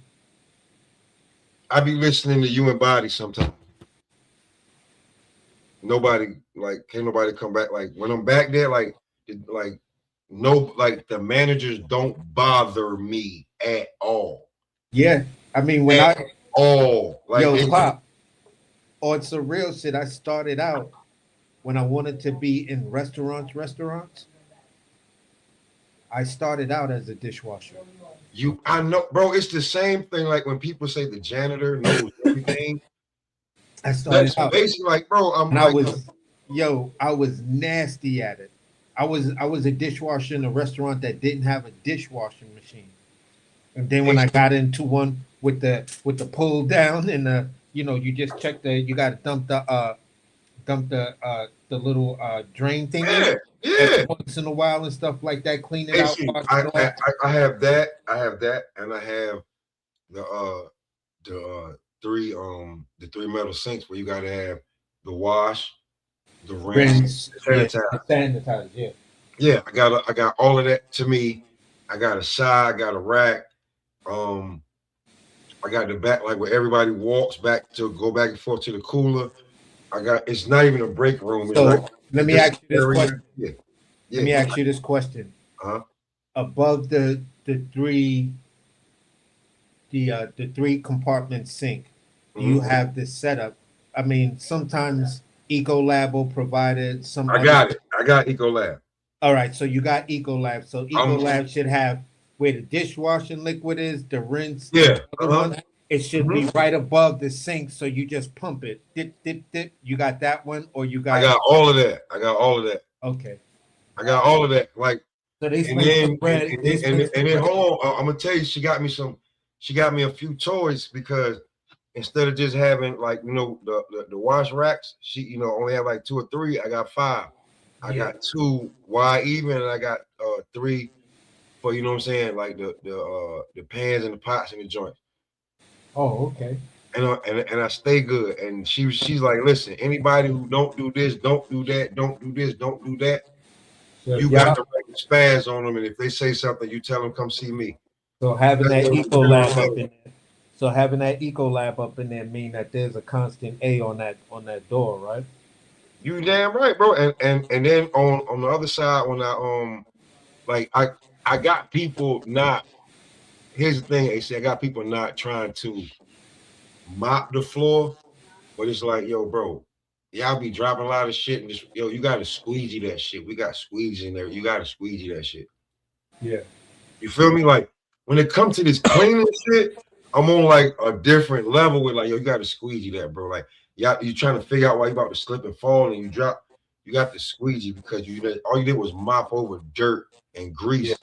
I be listening to you and Body sometimes. Nobody like can't nobody come back. Like when I'm back there, like no, like the managers don't bother me at all. Yeah. I mean when At I all. Like yo they pop on some real shit, I started out when I wanted to be in restaurants, I started out as a dishwasher. I know, bro. It's the same thing. Like when people say the janitor knows everything. I started That's out, basically like, bro. I'm and like, I was nasty at it. I was a dishwasher in a restaurant that didn't have a dishwashing machine. And then when I got into one with the pull down and you just check you got to dump the little drain thingy yeah, every yeah. once in a while and stuff like that. Clean it Hey, out, see, wash I, it I off. I have that. I have that, and I have the three metal sinks where you got to have the wash, the rinse, the Yeah, sanitize. sanitize. Yeah. Yeah, I got all of that to me. I got a side, I got a rack. I got the back, like where everybody walks back to go back and forth to the cooler. It's not even a break room. It's like So let me just ask you this area. question. Yeah, Let yeah. me ask you this question. Uh-huh. Above the three compartment sink, do you Mm-hmm. have this setup? I mean, sometimes Ecolab will provide it. Some I other. got it. I got Ecolab. All right, so you got Ecolab. So Um, Ecolab should have where the dishwashing liquid is, the rinse, and yeah. the other one. It should be Mhm. right above the sink, so you just pump it. Dip, dip, dip. You got that one, or you I got got all of that. I got all of that. okay. I got all of that. Like, So they and spend some then bread. They spend some and then bread. hold on. I'm gonna tell you, she got me a few toys because instead of just having like the wash racks, she only have like 2 or 3. I got 5. I Yeah. got 2 wide even, and I got 3 for what I'm saying, like the pans and the pots and the joints. Oh, okay. And I stay good. And she's like, listen, anybody who don't do this, don't do that, don't do this, don't do that. So, You yeah. got to write spaz on them, and if they say something, you tell them come see me. So having that That's Ecolab up in there. So having that Ecolab up in there mean that there's a constant A on that door, right? You damn right, bro. And then on the other side, when like I got people not. Here's the thing, AC. I got people not trying to mop the floor, but it's like, yo, bro, y'all be dropping a lot of shit, and just you got to squeegee that shit. We got squeegee in there. You got to squeegee that shit. Yeah. You feel me? Like when it comes to this cleaning shit, I'm on like a different level with like, yo, you got to squeegee that, bro. Like, you trying to figure out why you about to slip and fall and you drop. You got to squeegee because all you did was mop over dirt and grease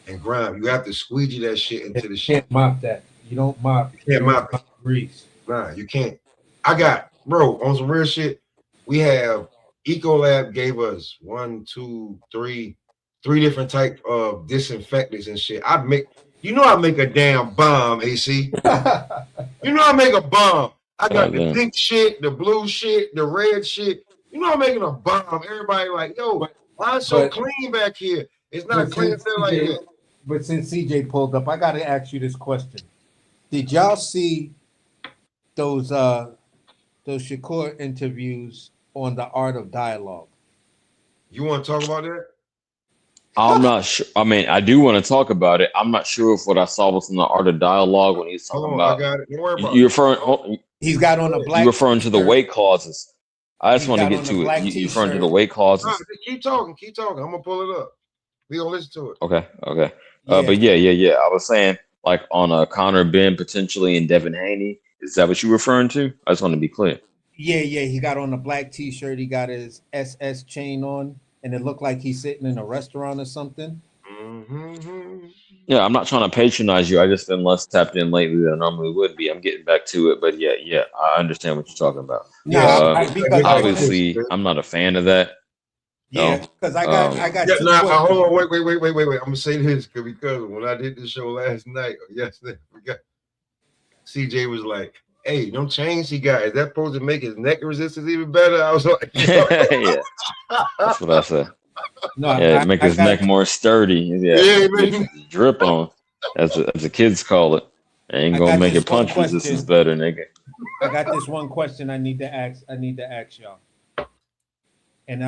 and grime. You have to squeegee that shit into the You shit. can't mop that. You don't mop. You can't mop it. Grease. Nah, you can't. I got, bro, on some real shit. We have Ecolab gave us 1, 2, 3 different type of disinfectants and shit. I make a damn bomb, AC. I make a bomb. I got the pink shit, the blue shit, the red shit. I'm making a bomb. Everybody like, yo, why it's so clean back here? It's not clean like that. But since CJ pulled up, I gotta ask you this question. Did y'all see those Shakur interviews on the art of dialogue? You want to talk about that? I'm not sure. I mean, I do want to talk about it. I'm not sure if what I saw was in the art of dialogue when he's talking about. I got it. Don't worry about You it. referring? He's got on a black. You referring to the weight clauses? I just want to got get on a to it. black You referring to t-shirt. the weight clauses? Nah, keep talking. I'm gonna pull it up. We gonna listen to it. Okay. Yeah. But yeah. I was saying like on a Connor Ben potentially and Devin Haney. Is that what you referring to? I just want to be clear. Yeah. He got on a black t-shirt. He got his SS chain on, and it looked like he's sitting in a restaurant or something. Mm-hmm. Yeah, I'm not trying to patronize you. I just been less tapped in lately than I normally would be. I'm getting back to it, but yeah, I understand what you're talking about. Obviously, I'm not a fan of that. Yeah, because I got two hold questions. on, wait. I'm gonna say this because when I did this show last night, yesterday, CJ was like, "Hey, them chains he got, is that supposed to make his neck resistance even better?" I was like, Yeah, that's what I said. No, yeah, make his neck more sturdy. Yeah, drip on, as the kids call it. Ain't gonna make it punch resistance better, nigga. I got this one question I need to ask y'all. And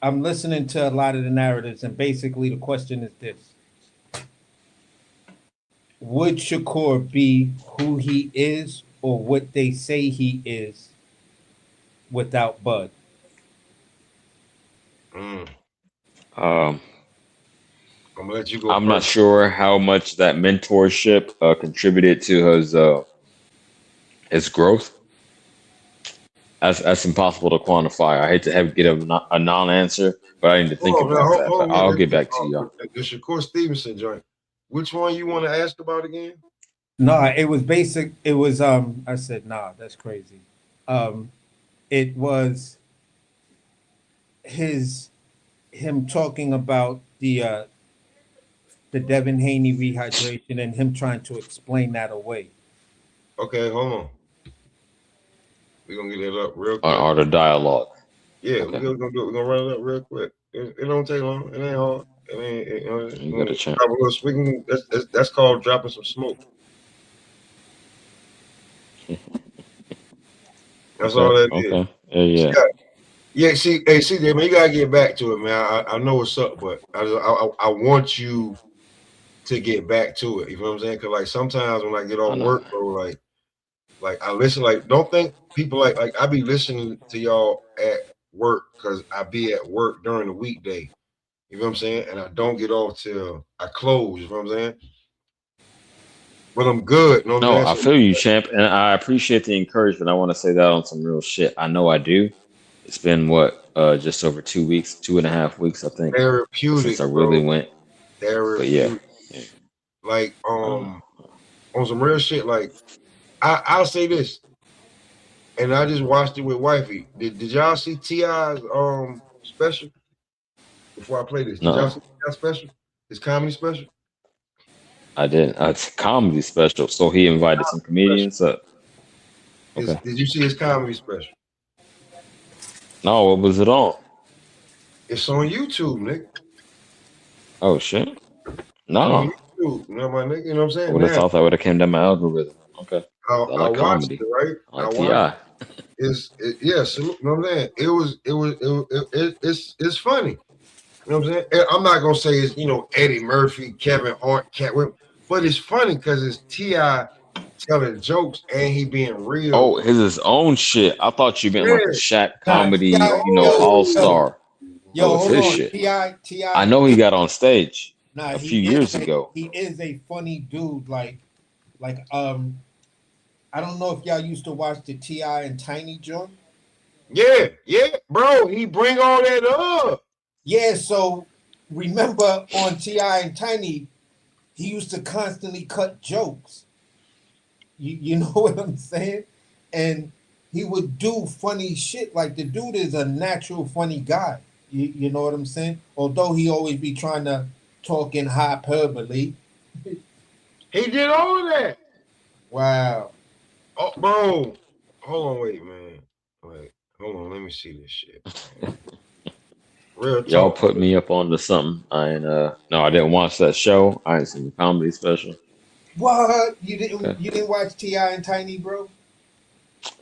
I'm listening to a lot of the narratives, and basically the question is this: would Shakur be who he is, or what they say he is, without Bud? I'm gonna let you go. I'm not sure how much that mentorship contributed to his growth. That's impossible to quantify. I hate to get a non-answer, but I need to think about that. But I'll get back to you. The Shakur Stevenson joint. Which one you want to ask about again? No, it was basic. It was I said, nah, that's crazy. It was him talking about the Devin Haney rehydration and him trying to explain that away. Okay, hold on. We're gonna get it up real quick. Art of dialogue. Yeah, okay. We're gonna run it up real quick. It don't take long. It ain't hard. You got a chance. That's called dropping some smoke. That's all that is. Yeah. Yeah, see, hey, CJ, man, you gotta get back to it, man. I know what's up, but I want you to get back to it. You know what I'm saying? Because like sometimes when I get off work, bro, like I listen, like don't think people like I be listening to y'all at work because I be at work during the weekday. You know what I'm saying? And I don't get off till I close. You know what I'm saying? But I'm good. You know what I'm saying? I feel you, champ, and I appreciate the encouragement. I want to say that on some real shit. I know I do. It's been just over 2 weeks, 2.5 weeks, I think. Therapeutic, since I really went. Therapeutic. But yeah. Like on some real shit. Like I'll say this, and I just watched it with wifey. Did y'all see T.I.'s special? Before I play this, did y'all see T.I. special? His comedy special? I didn't. It's a comedy special, so he invited some comedians up. Okay. Did you see his comedy special? No, what was it on? It's on YouTube, nigga. Oh shit! No. On YouTube, you know my nigga. You know what I'm saying? I would have thought that would have came down my algorithm. Okay. I like comedy, it, right? I like T.I. Yes, you know what I'm saying? It's funny. You know what I'm saying? I'm not gonna say it's Eddie Murphy, Kevin Hart, but it's funny because it's T.I. telling jokes and he being real. Oh, his own shit. I thought you meant like a Shaq comedy, all-star. Yo, hold on. Shit. T.I. I know he got on stage a few years ago. He is a funny dude. Like I don't know if y'all used to watch the T.I. and Tiny joint. Yeah, bro. He bring all that up. Yeah, so remember on T.I. and Tiny, he used to constantly cut jokes. You know what I'm saying? And he would do funny shit. Like the dude is a natural funny guy. You know what I'm saying? Although he always be trying to talk in hyperbole. He did all of that. Wow. Oh, bro. Hold on, wait, man. Wait, hold on. Let me see this shit. Real talk. Y'all put me up onto something. No, I didn't watch that show. I didn't see the comedy special. What? You didn't watch T.I. and Tiny, bro?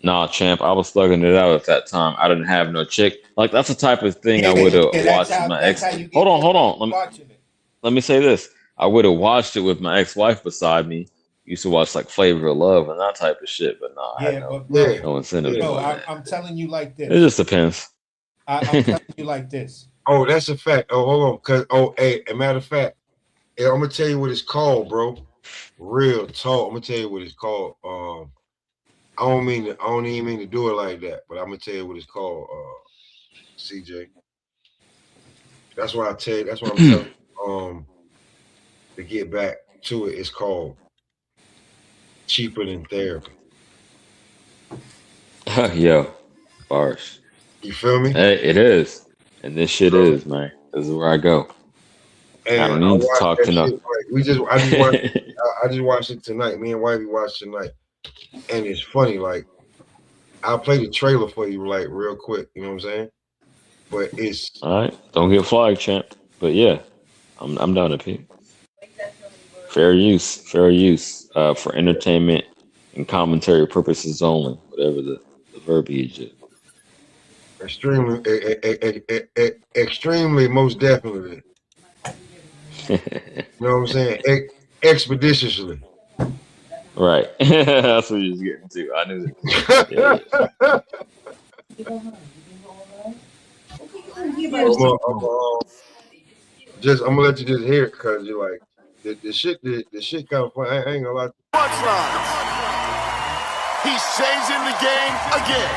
Nah, champ. I was slugging it out at that time. I didn't have no chick. Like that's the type of thing I would have watched with my ex. Hold on. Let me say this. I would have watched it with my ex-wife beside me. Used to watch like Flavor of Love and that type of shit, but nah, I had no incentive. No, I'm telling you like this. It just depends. I'm telling you like this. Oh, that's a fact. Oh, hold on. Hey, a matter of fact, I'm gonna tell you what it's called, bro. Real talk. I'm gonna tell you what it's called. I don't even mean to do it like that, but I'm gonna tell you what it's called, CJ. That's why I'm telling you, to get back to it, it's called Cheaper Than Therapy. Yo, bars. You feel me? Hey, it is. And this shit is, man. This is where I go. And I don't need to talk to no. I just watched it tonight. Me and Wifey watched it tonight. And it's funny, like I'll play the trailer for you like real quick, you know what I'm saying? But it's all right. Don't get flagged, champ. But yeah, I'm down to Pete. Fair use for entertainment and commentary purposes only, whatever the verbiage is. Extremely, most definitely. You know what I'm saying? Expeditiously. Right. That's what he was getting to. I knew that. I'm gonna let you just hear it because you're like the shit kind of funny. I ain't gonna lie. Punchlines. He's changing the game again.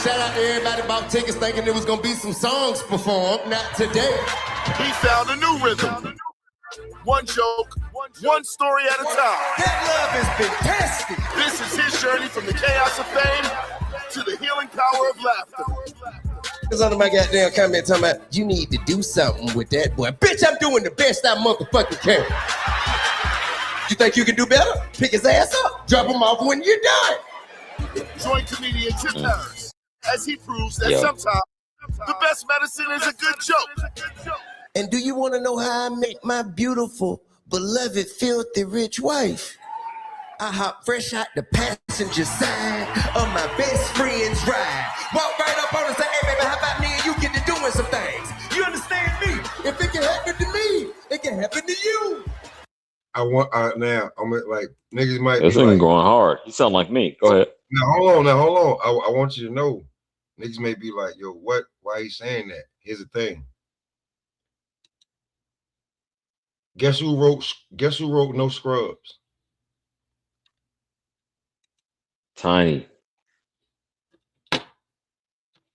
Shout out to everybody bought tickets thinking there was gonna be some songs performed. Not today. He found a new rhythm. One joke, one story at a time. That love has been tested. This is his journey from the chaos of fame to the healing power of laughter. Cause under my goddamn comment talking about you need to do something with that boy. Bitch, I'm doing the best I motherfucking can. You think you can do better? Pick his ass up, drop him off when you're done. Join comedian Tim Harris as he proves that sometimes the best medicine is a good joke. And do you want to know how I met my beautiful, beloved, filthy rich wife? I hop fresh out the passenger side of my best friend's ride. Walk right up on her and say, hey, baby, how about me and you get to doing some things? You understand me? If it can happen to me, it can happen to you. I'm like, niggas might this be like, going hard. You sound like me. Go ahead. Now, hold on. I want you to know, niggas may be like, yo, what? Why are you saying that? Here's the thing. Guess who wrote No Scrubs? Tiny.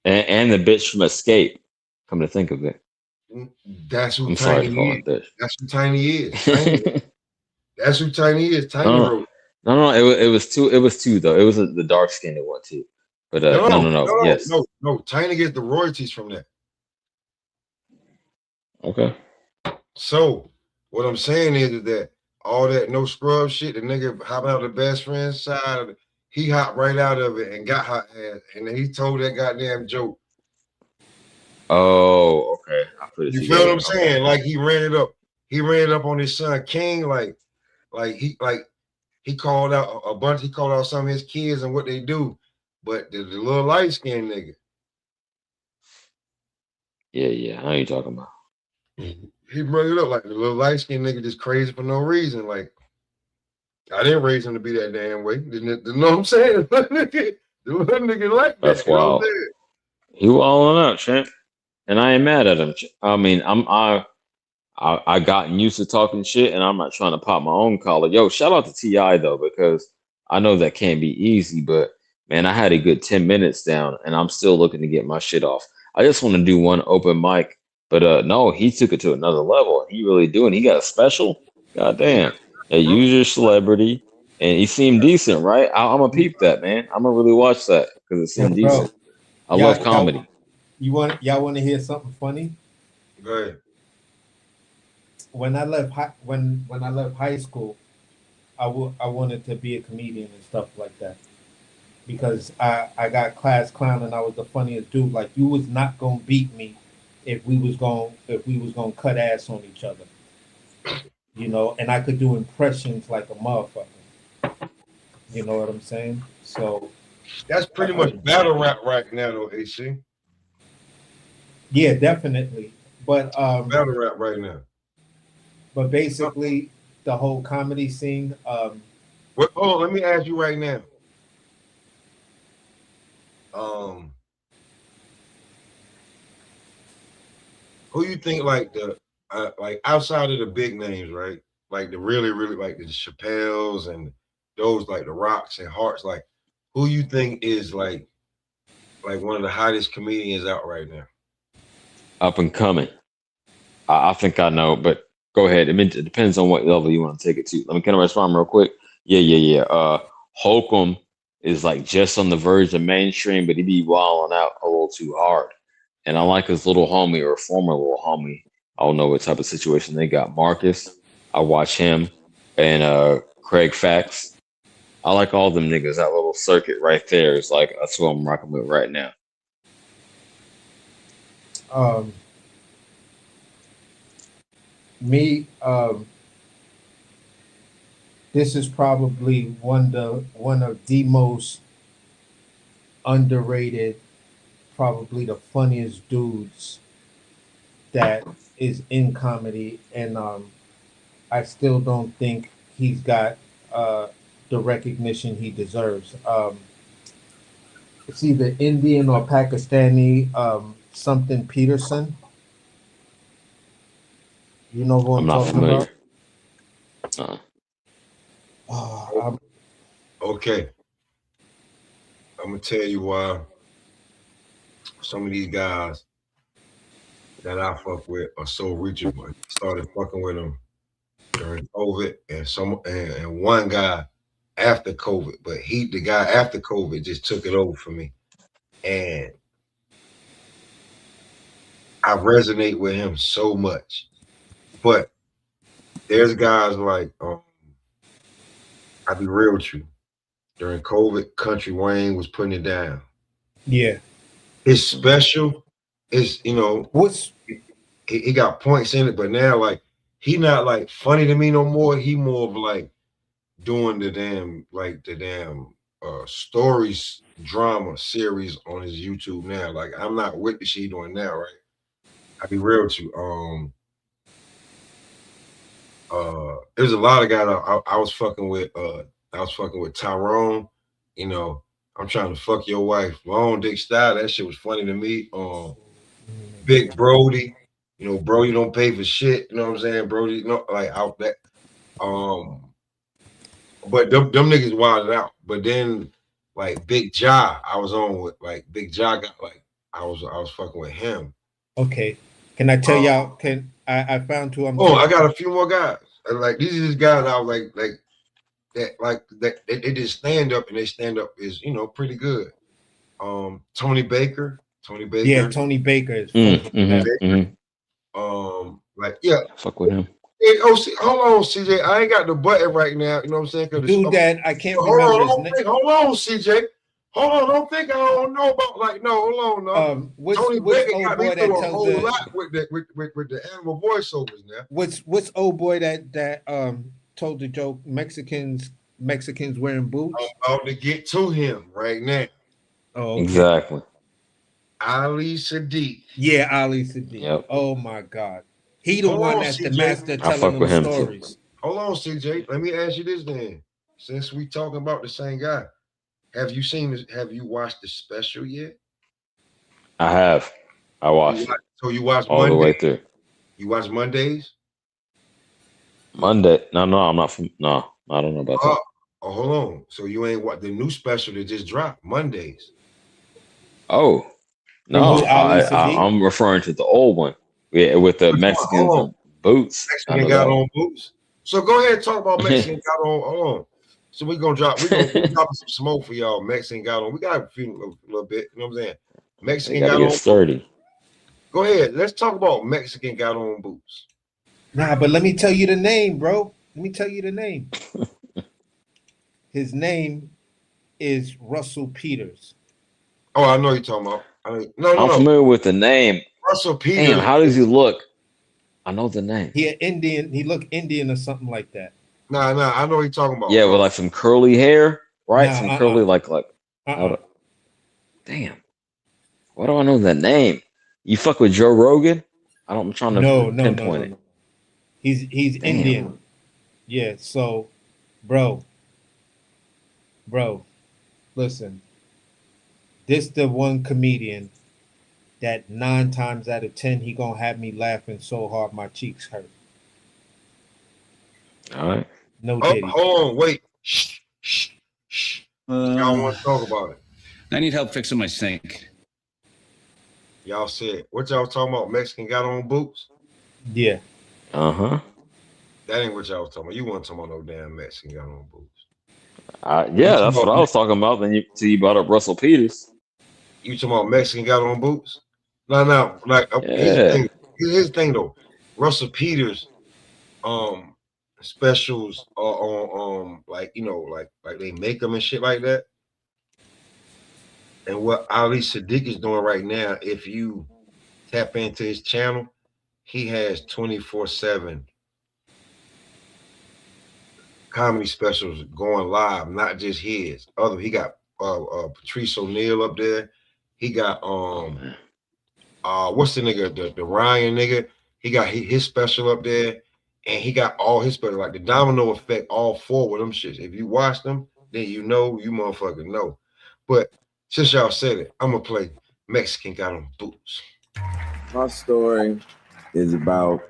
And the bitch from Escape. Come to think of it. That's who I'm Tiny sorry to call is. it bitch. That's who Tiny is. That's who Tiny is. Tiny wrote. No, it was two though. It was the dark skinned one too. But no. Yes. No. Tiny gets the royalties from that. Okay. So what I'm saying is that all that No Scrub shit, the nigga hop out of the best friend's side, he hopped right out of it and got hot ass, and then he told that goddamn joke. Oh, okay. You feel what I'm saying? Like he ran it up. He ran it up on his son King. He called out a bunch. He called out some of his kids and what they do. But the little light skinned nigga. Yeah. How you talking about? He brought it up like the little light skinned nigga just crazy for no reason. Like I didn't raise him to be that damn way. You know what I'm saying? The little nigga like that. That's wild. He walling out, champ. And I ain't mad at him. I mean, I gotten used to talking shit, and I'm not trying to pop my own collar. Yo, shout out to T.I. though, because I know that can't be easy, but man, I had a good 10 minutes down, and I'm still looking to get my shit off. I just want to do one open mic, but no, he took it to another level. He really doing. He got a special. God damn. Yeah, use your celebrity, and he seemed decent, right? I'm gonna peep that, man. I'm gonna really watch that because it seemed decent. I love comedy. Y'all want to hear something funny? Go ahead. When I left high school, I wanted to be a comedian and stuff like that because I got class clown and I was the funniest dude. Like you was not gonna beat me if we was gonna cut ass on each other, you know. And I could do impressions like a motherfucker. You know what I'm saying? So that's pretty much battle rap right now, though, AC. Yeah, definitely. But battle rap right now. But basically, the whole comedy scene. Let me ask you right now. Who you think like the like outside of the big names, right? Like the really like the Chappelles and those like the Rocks and Harts, like who you think is like one of the hottest comedians out right now? Up and coming. I think I know, but go ahead. I mean, it depends on what level you want to take it to. Can I respond real quick? Yeah. Holcomb is like just on the verge of mainstream, but he be wilding out a little too hard. And I like his little homie or former little homie. I don't know what type of situation they got. Marcus, I watch him, and Craig Fax. I like all them niggas. That little circuit right there is like that's what I'm rocking with right now. This is probably one of the most underrated, probably the funniest dudes that is in comedy, and I still don't think he's got the recognition he deserves. It's either Indian or Pakistani, something Peterson. You know who I'm not talking familiar. about? Okay. I'm gonna tell you why some of these guys that I fuck with are so reachable. I started fucking with them during COVID, and one guy after COVID, but the guy after COVID just took it over for me, and I resonate with him so much. But there's guys like I'll be real with you. During COVID, Country Wayne was putting it down. Yeah. His special is, he got points in it, but now like he not like funny to me no more. He more of like doing the damn stories drama series on his YouTube now. Like I'm not with the shit he doing now, right? I'll be real with you. There's a lot of guys I was fucking with. I was fucking with Tyrone. You know, I'm trying to fuck your wife. Long dick style. That shit was funny to me. Big Brody. You know, Brody don't pay for shit. You know what I'm saying? Brody, like out that. But them niggas wilded out. But then like Big Ja, I was on with like Big Ja got like I was fucking with him. Okay. Can I tell y'all? I found who I'm. I got a few more guys. Like these are just guys I was like that they just stand up, and they stand up is pretty good. Tony Baker. Yeah, Tony Baker is like yeah, fuck with him. Hey, hold on, CJ. I ain't got the button right now. You know what I'm saying? Dude, that I can't remember his name. Hold on, CJ. Hold on, don't think I don't know about hold on. Tony Baker got me through a whole lot with the animal voiceovers now. What's old boy that told the joke Mexicans wearing boots? I'm about to get to him right now. Oh, okay. Exactly. Ali Sadiq. Yeah, Ali Sadiq. Yep. Oh my God. He the one that's the master telling them stories. Hold on, CJ. Let me ask you this then. Since we talking about the same guy, have you seen this? Have you watched the special yet? I have. I watched it. So you watched all the way through. You watch Mondays? Monday? No, I'm not from. No, I don't know about that. Oh, hold on. So you ain't what the new special that just dropped Mondays? Oh, no, I'm referring to the old one. Yeah, with the Mexicans on boots. Mexican got on boots. So go ahead and talk about Mexican got on. Hold on. So we're gonna drop some smoke for y'all. Mexican got on. We got a little bit. You know what I'm saying? Mexican got on. Sturdy. Go ahead. Let's talk about Mexican got on boots. Nah, but let me tell you the name, bro. Let me tell you the name. His name is Russell Peters. Oh, I know you're talking about. I'm familiar with the name. Russell Peters. Damn, how does he look? I know the name. He Indian. He looked Indian or something like that. Nah, I know what you're talking about. Yeah, with like some curly hair, right? Some curly like. Damn. Why do I know that name? You fuck with Joe Rogan? I'm trying to pinpoint it. He's Indian. Yeah. So, bro, listen. This the one comedian that 9 times out of 10 he gonna have me laughing so hard my cheeks hurt. All right. No Diddy. Hold on, wait. Shh. Y'all want to talk about it? I need help fixing my sink. Y'all said what y'all talking about? Mexican got on boots? Yeah. Uh-huh. That ain't what y'all was talking about. You weren't talking about no damn Mexican got on boots. Yeah, that's what I was talking about. Then you brought up Russell Peters. You talking about Mexican got on boots? No. Like here's the thing though. Russell Peters, specials are on like they make them and shit like that. And what Ali Sadiq is doing right now, if you tap into his channel, he has 24/7 comedy specials going live, not just his. He got Patrice O'Neal up there. He got what's the nigga, the Ryan nigga? He got his special up there, and he got all his special, like the Domino Effect, all 4 with them shits. If you watch them, then you motherfucking know. But since y'all said it, I'm gonna play Mexican Got on Boots. My story is about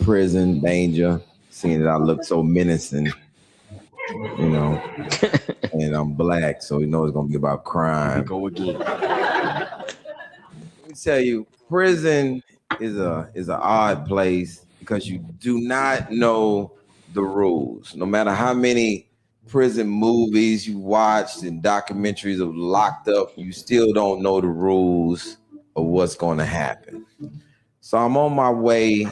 prison danger, seeing that I look so menacing, you know, and I'm black, so you know it's gonna be about crime. Go again. Let me tell you, prison is an odd place because you do not know the rules. No matter how many prison movies you watched and documentaries of locked up, you still don't know the rules of what's going to happen. So I'm on my way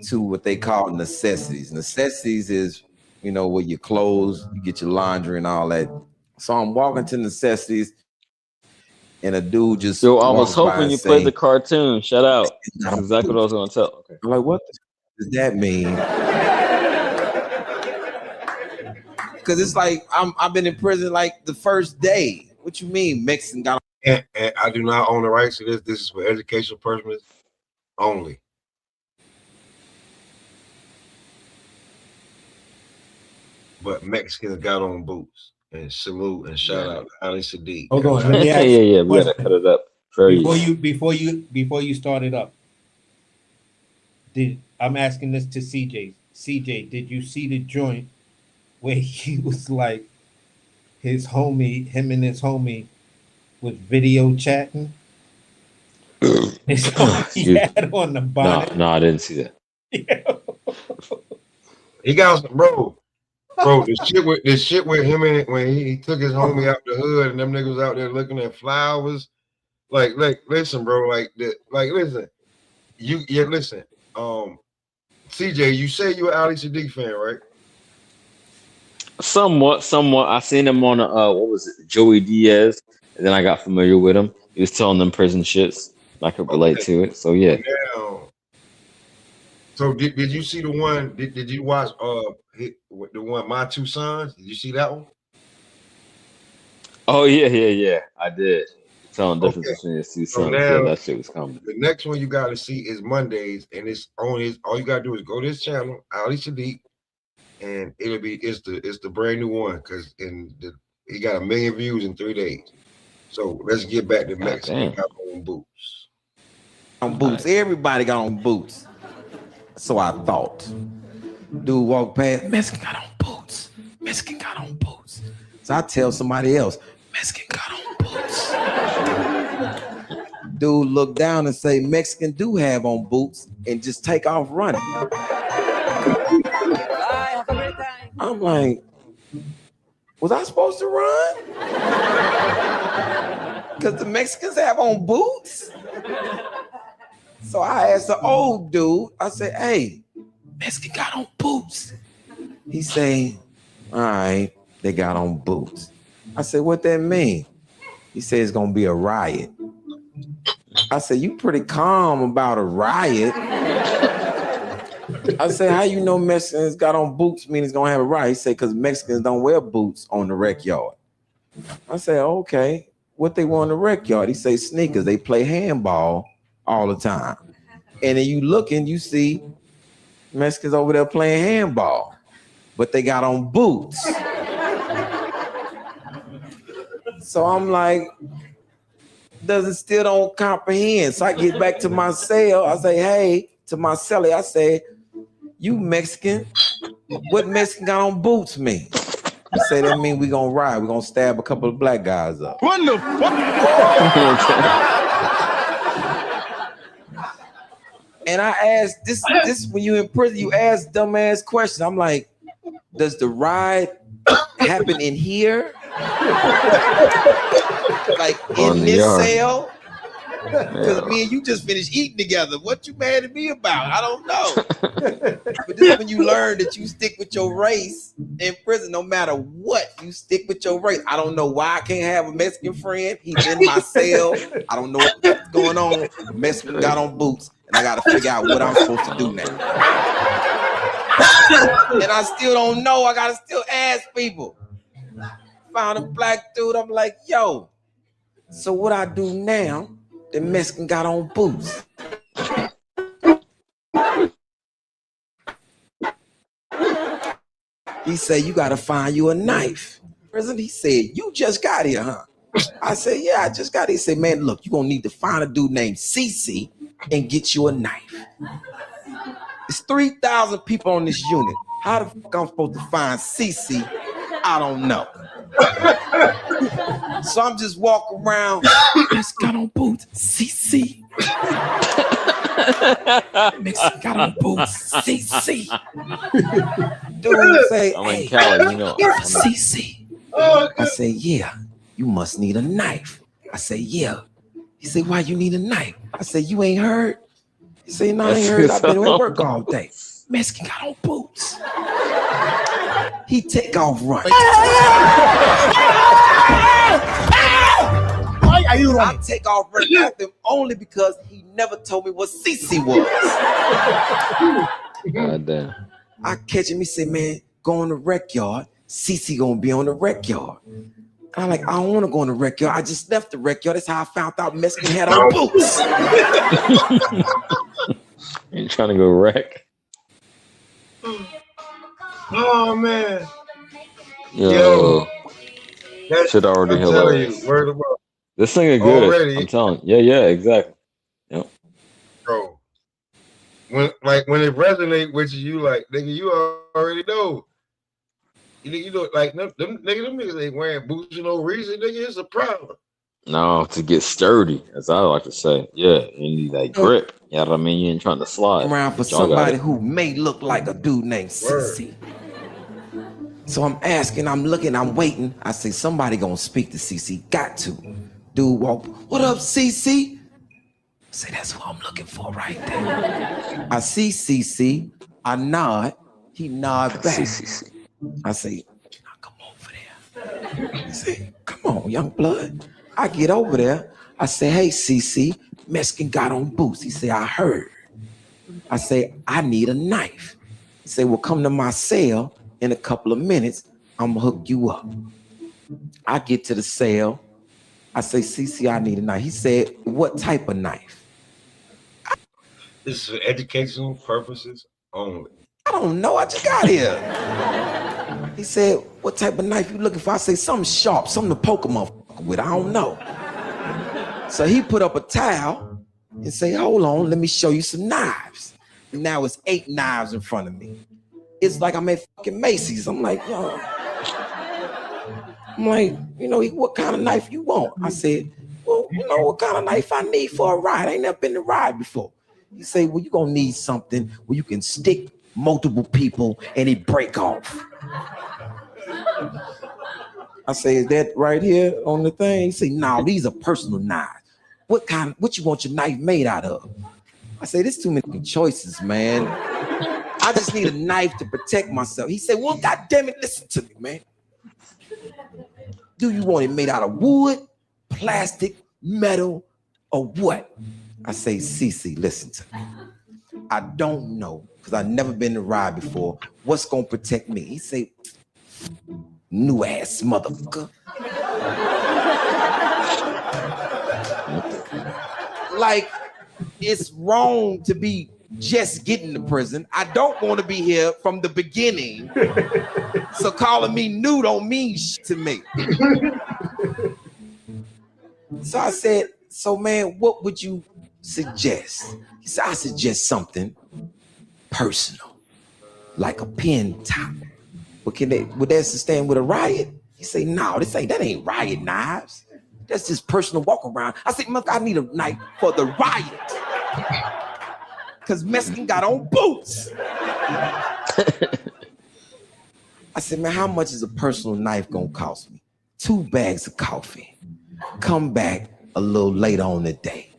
to what they call necessities. Necessities is, you know, where your clothes, you get your laundry and all that. So I'm walking to necessities, and a dude just Yo, I was walks by hoping and you say, played the cartoon. Shout out. That's exactly what I was going to tell. Okay. I'm like, what does that mean? Because it's like I've been in prison like the first day. What you mean, Mexican got? And I do not own the rights to this. This is for educational purposes only. But Mexicans got on boots. And salute and shout out to Ali Sadiq. Hold on, let me ask yeah, we gotta cut it up. Before you start it up, I'm asking this to CJ. CJ, did you see the joint where he was like him and his homie was video chatting? And so he had on the bonnet. No, I didn't see that. He got some bro. The shit with him in it when he took his homie out the hood and them niggas out there looking at flowers. Like listen, bro, listen. Listen. CJ, you say you're an Ali Sadiq fan, right? Somewhat. I seen him on what was it, Joey Diaz, and then I got familiar with him. He was telling them prison shits. I could relate to it. So yeah. Now, so did you see the one? Did you watch the one My Two Sons? Did you see that one? Oh yeah. I did. Telling the difference between his two sons. Now, Yeah, that shit was coming. The next one you gotta see is Mondays, and it's on his. All you gotta do is go to his channel, Ali Sadiq, and it's the brand new one because he got 1 million views in 3 days. So let's get back to Mexico. Got on boots. On boots. Everybody got on boots. So I thought. Dude walked past, Mexican got on boots. Mexican got on boots. So I tell somebody else, Mexican got on boots. Dude look down and say, Mexican do have on boots, and just take off running. I'm like, was I supposed to run? Because the Mexicans have on boots? So I asked the old dude, I said, hey, Mexican got on boots. He say, all right, they got on boots. I said, what that mean? He said, it's gonna be a riot. I said, you pretty calm about a riot. I said, how you know Mexicans got on boots mean it's gonna have a riot? He said, because Mexicans don't wear boots on the rec yard. I said, okay, what they wear on the rec yard? He say sneakers, they play handball all the time. And then you look and you see Mexicans over there playing handball, but they got on boots. So I'm like, still don't comprehend. So I get back to my cell. I say, hey, to my cellie, I say, you Mexican, what Mexican got on boots mean? He say, that mean we gonna ride. We gonna stab a couple of black guys up. What the fuck? And I asked, this when you in prison, you ask dumbass questions. I'm like, does the ride happen in here? Like in this cell? Because me and you just finished eating together. What you mad at me about? I don't know. But this is when you learn that you stick with your race in prison, no matter what. You stick with your race. I don't know why I can't have a Mexican friend. He's in my cell. I don't know what's going on. The Mexican got on boots, and I got to figure out what I'm supposed to do now. And I still don't know. I got to still ask people. Found a black dude. I'm like, yo, so what I do now? The Mexican got on boots. He said, you got to find you a knife. President, he said, you just got here, huh? I said, yeah, I just got here. He said, man, look, you're going to need to find a dude named CC and get you a knife. It's 3,000 people on this unit. How the fuck I'm supposed to find CC? I don't know. So I'm just walking around. Just got on boots. CC. Mexican got on boots. CC. Dude say, I'm in hey, Cali, you know. CC. I say, yeah, you must need a knife. I say, yeah. He say, why you need a knife? I say, you ain't heard? He say, no, I ain't heard. I've been at work all day. Mexican got on boots. He take off running. Why are you running? I take off running after him only because he never told me what CC was. God damn. I catch him, he say, man, go on the rec yard. CC gonna be on the rec yard. And I'm like, I don't wanna go on the rec yard. I just left the rec yard. That's how I found out Mexican had on boots. You trying to go wreck? Oh man. Yo. That Shit already I'm telling hilarious. you, word of mouth. This thing is good. Already. I'm telling you. Yeah, exactly. Yep. Bro. When it resonate with you, like nigga, you already know. You know, like them niggas ain't wearing boots for no reason, nigga. It's a problem. No, to get sturdy, as I like to say. Yeah, you need that grip. You know what I mean? You ain't trying to slide. Around for Y'all got somebody it. who may look like a dude named CC. So I'm asking, I'm looking, I'm waiting. I say, somebody gonna speak to CC. Got to. Dude walk, what up, CC? I say, that's what I'm looking for right there. I see CC. I nod. He nod back. CCC. I say, now come over there. He say, come on, young blood. I get over there. I say, hey, CC, Mexican got on boots. He say, I heard. I say, I need a knife. He say, well, come to my cell in a couple of minutes. I'm gonna hook you up. I get to the cell. I say, CC, I need a knife. He said, what type of knife? This is for educational purposes only. I don't know. I just got here. He said, what type of knife you looking for? I say, something sharp, something to poke a motherfucker with. I don't know. So he put up a towel and say, hold on, let me show you some knives. And now it's 8 knives in front of me. It's like I'm at fucking Macy's. I'm like, yo. I'm like, you know, what kind of knife you want? I said, well, you know, what kind of knife I need for a ride? I ain't never been to ride before. He say, well, you gonna need something where you can stick multiple people and it break off. I say, is that right here on the thing? He say, no, these are personal knives. What you want your knife made out of? I say, there's too many choices, man. I just need a knife to protect myself. He said, well, goddamn it, listen to me, man. Do you want it made out of wood, plastic, metal, or what? I say, CC, listen to me. I don't know, because I've never been to ride before. What's gonna protect me? He say, new ass motherfucker. Like, it's wrong to be just getting to prison. I don't want to be here from the beginning. So calling me new don't mean shit to me. So I said, so man, what would you suggest? He said, I suggest something personal, like a pen top. But would that sustain with a riot? He say, no, that ain't riot knives. That's just personal walk around. I said, look, I need a knife for the riot. Because Mexican got on boots. I said, man, how much is a personal knife gonna cost me? 2 bags of coffee. Come back a little later on the day.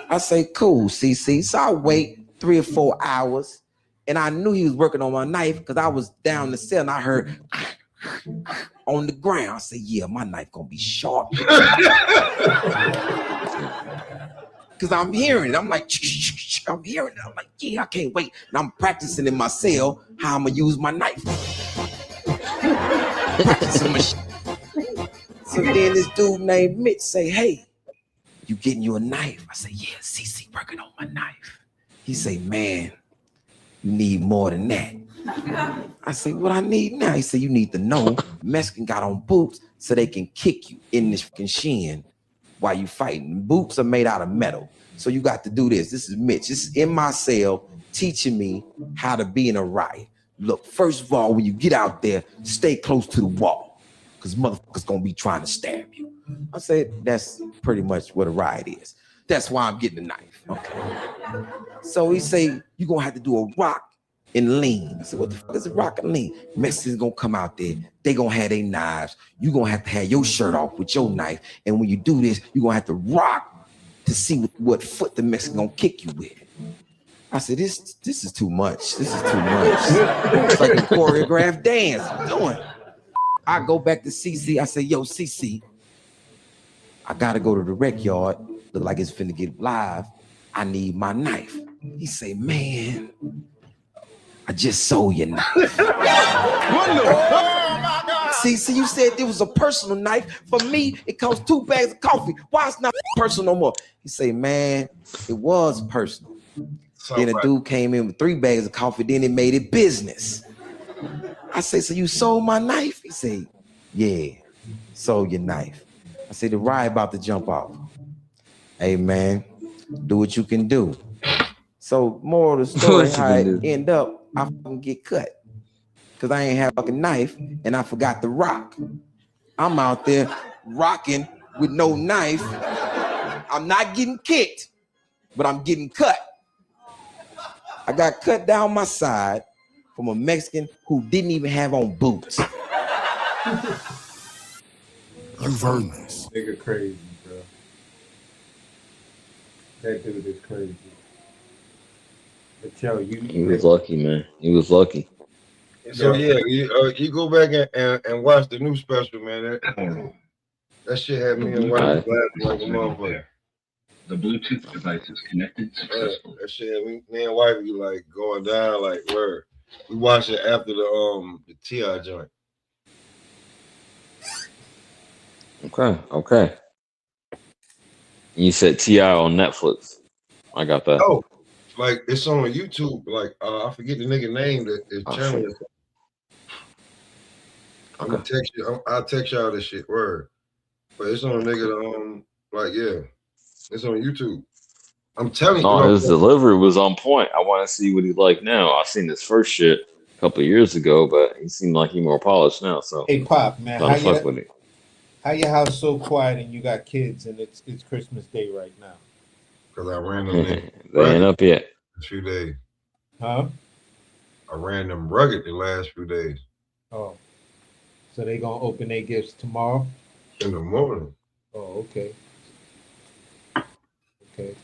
I say, cool, CC. So I wait 3 or 4 hours, and I knew he was working on my knife because I was down the cell and I heard on the ground. I said, yeah, my knife gonna be sharp. Because I'm hearing it. I'm like, I'm hearing it. I'm like, yeah, I can't wait. And I'm practicing in my cell how I'm gonna use my knife. Practicing my shit. So then this dude named Mitch say, hey, you getting you a knife? I say, yeah, CC working on my knife. He say, man, you need more than that. I say, what I need now? He said, you need to know Mexican got on boots so they can kick you in this fucking shin while you fighting. Boots are made out of metal. So you got to do this. This is Mitch. This is in my cell teaching me how to be in a riot. Look, first of all, when you get out there, stay close to the wall because motherfuckers gonna be trying to stab you. I said, that's pretty much what a riot is. That's why I'm getting a knife. Okay. So he say, you're gonna have to do a rock and lean. I said, what the fuck is a rock and lean? Mexicans gonna come out there, they gonna have their knives. You gonna have to have your shirt off with your knife. And when you do this, you're gonna have to rock to see what foot the Mexican gonna kick you with. I said, this is too much. This is too much. It's like a choreographed dance. I'm doing. I go back to CC. I say, yo, CC, I gotta go to the rec yard. Look like it's finna get live. I need my knife. He say, man, I just sold your knife. See, you said it was a personal knife. For me, it costs 2 bags of coffee. Why it's not personal no more? He say, man, it was personal. Then a dude came in with 3 bags of coffee, then it made it business. I say, so you sold my knife? He say, yeah, sold your knife. I say, the riot about to jump off. Hey, man, do what you can do. So moral of the story, how it end up, I fucking get cut. Because I ain't have a fucking knife, and I forgot the rock. I'm out there rocking with no knife. I'm not getting kicked, but I'm getting cut. I got cut down my side from a Mexican who didn't even have on boots. You've earned this. Nigga crazy, bro. That dude is crazy. But yo, he was lucky, man. He was lucky. So yeah, you go back and watch the new special, man. That shit had me and wife laughing like a motherfucker. The Bluetooth device is connected successfully. That shit had me and wife be like going down like word. We watched it after the T.I. joint. Okay. You said T.I. on Netflix. I got that. Oh, like it's on YouTube. Like I forget the nigga name that is channel. I'm gonna text you. I'll text y'all this shit. Word, but it's on a nigga. Like yeah, it's on YouTube. I'm telling you. No, his delivery was on point. I want to see what he's like now. I seen his first shit a couple of years ago, but he seemed like he more polished now. So hey, Pop, man, how your house so quiet and you got kids and it's Christmas Day right now? Because I ran them. They ain't up yet. A few days. Huh? I ran them rugged the last few days. Oh, so they gonna open their gifts tomorrow? In the morning. Oh, okay. Okay.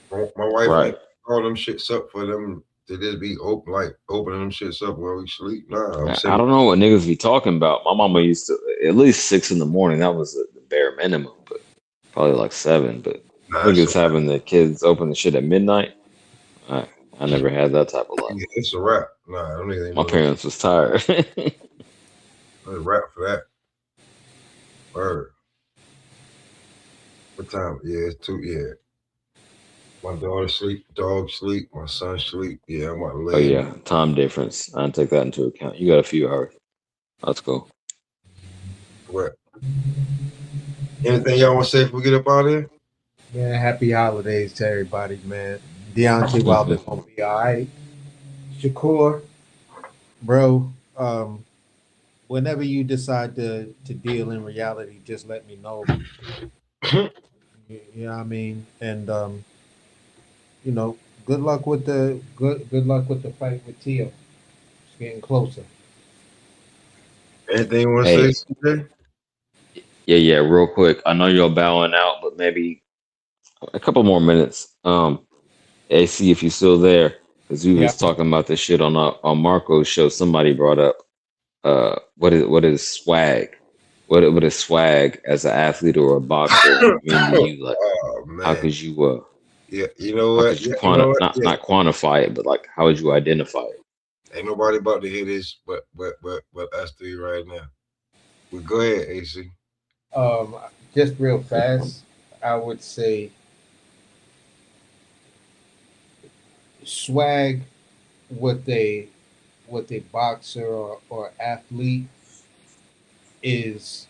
My wife all them shits up for them to just be open, like opening them shits up while we sleep. Nah, I don't know what niggas be talking about. My mama used to at least 6 in the morning. That was the bare minimum, but probably like 7. But niggas having the kids open the shit at midnight. I never had that type of life. Yeah, it's a wrap. Nah, I don't think my parents was tired. It's a wrap for that. Word. What time? Yeah, it's 2. Yeah. My daughter sleep, dog sleep, my son sleep. Yeah, I'm about to lay. Oh yeah, time difference. I didn't take that into account. You got a few hours. Let's go. What? Anything y'all want to say before we get up out of here? Yeah, happy holidays to everybody, man. Deontay Wilder's gonna be all right. Shakur, bro, whenever you decide to deal in reality, just let me know. You know what I mean? And you know, good luck with the fight with Tio. It's getting closer. Anything you want to say, CJ? Yeah, real quick. I know you're bowing out, but maybe a couple more minutes. AC, if you're still there, because we was talking about this shit on Marco's show. Somebody brought up what is swag? What is swag as an athlete or a boxer mean to you? Like, how could you yeah, you know what? Not quantify it, but like, how would you identify it? Ain't nobody about to hear this, but us 3 right now. Well, go ahead, AC. Just real fast, I would say swag with a boxer or athlete is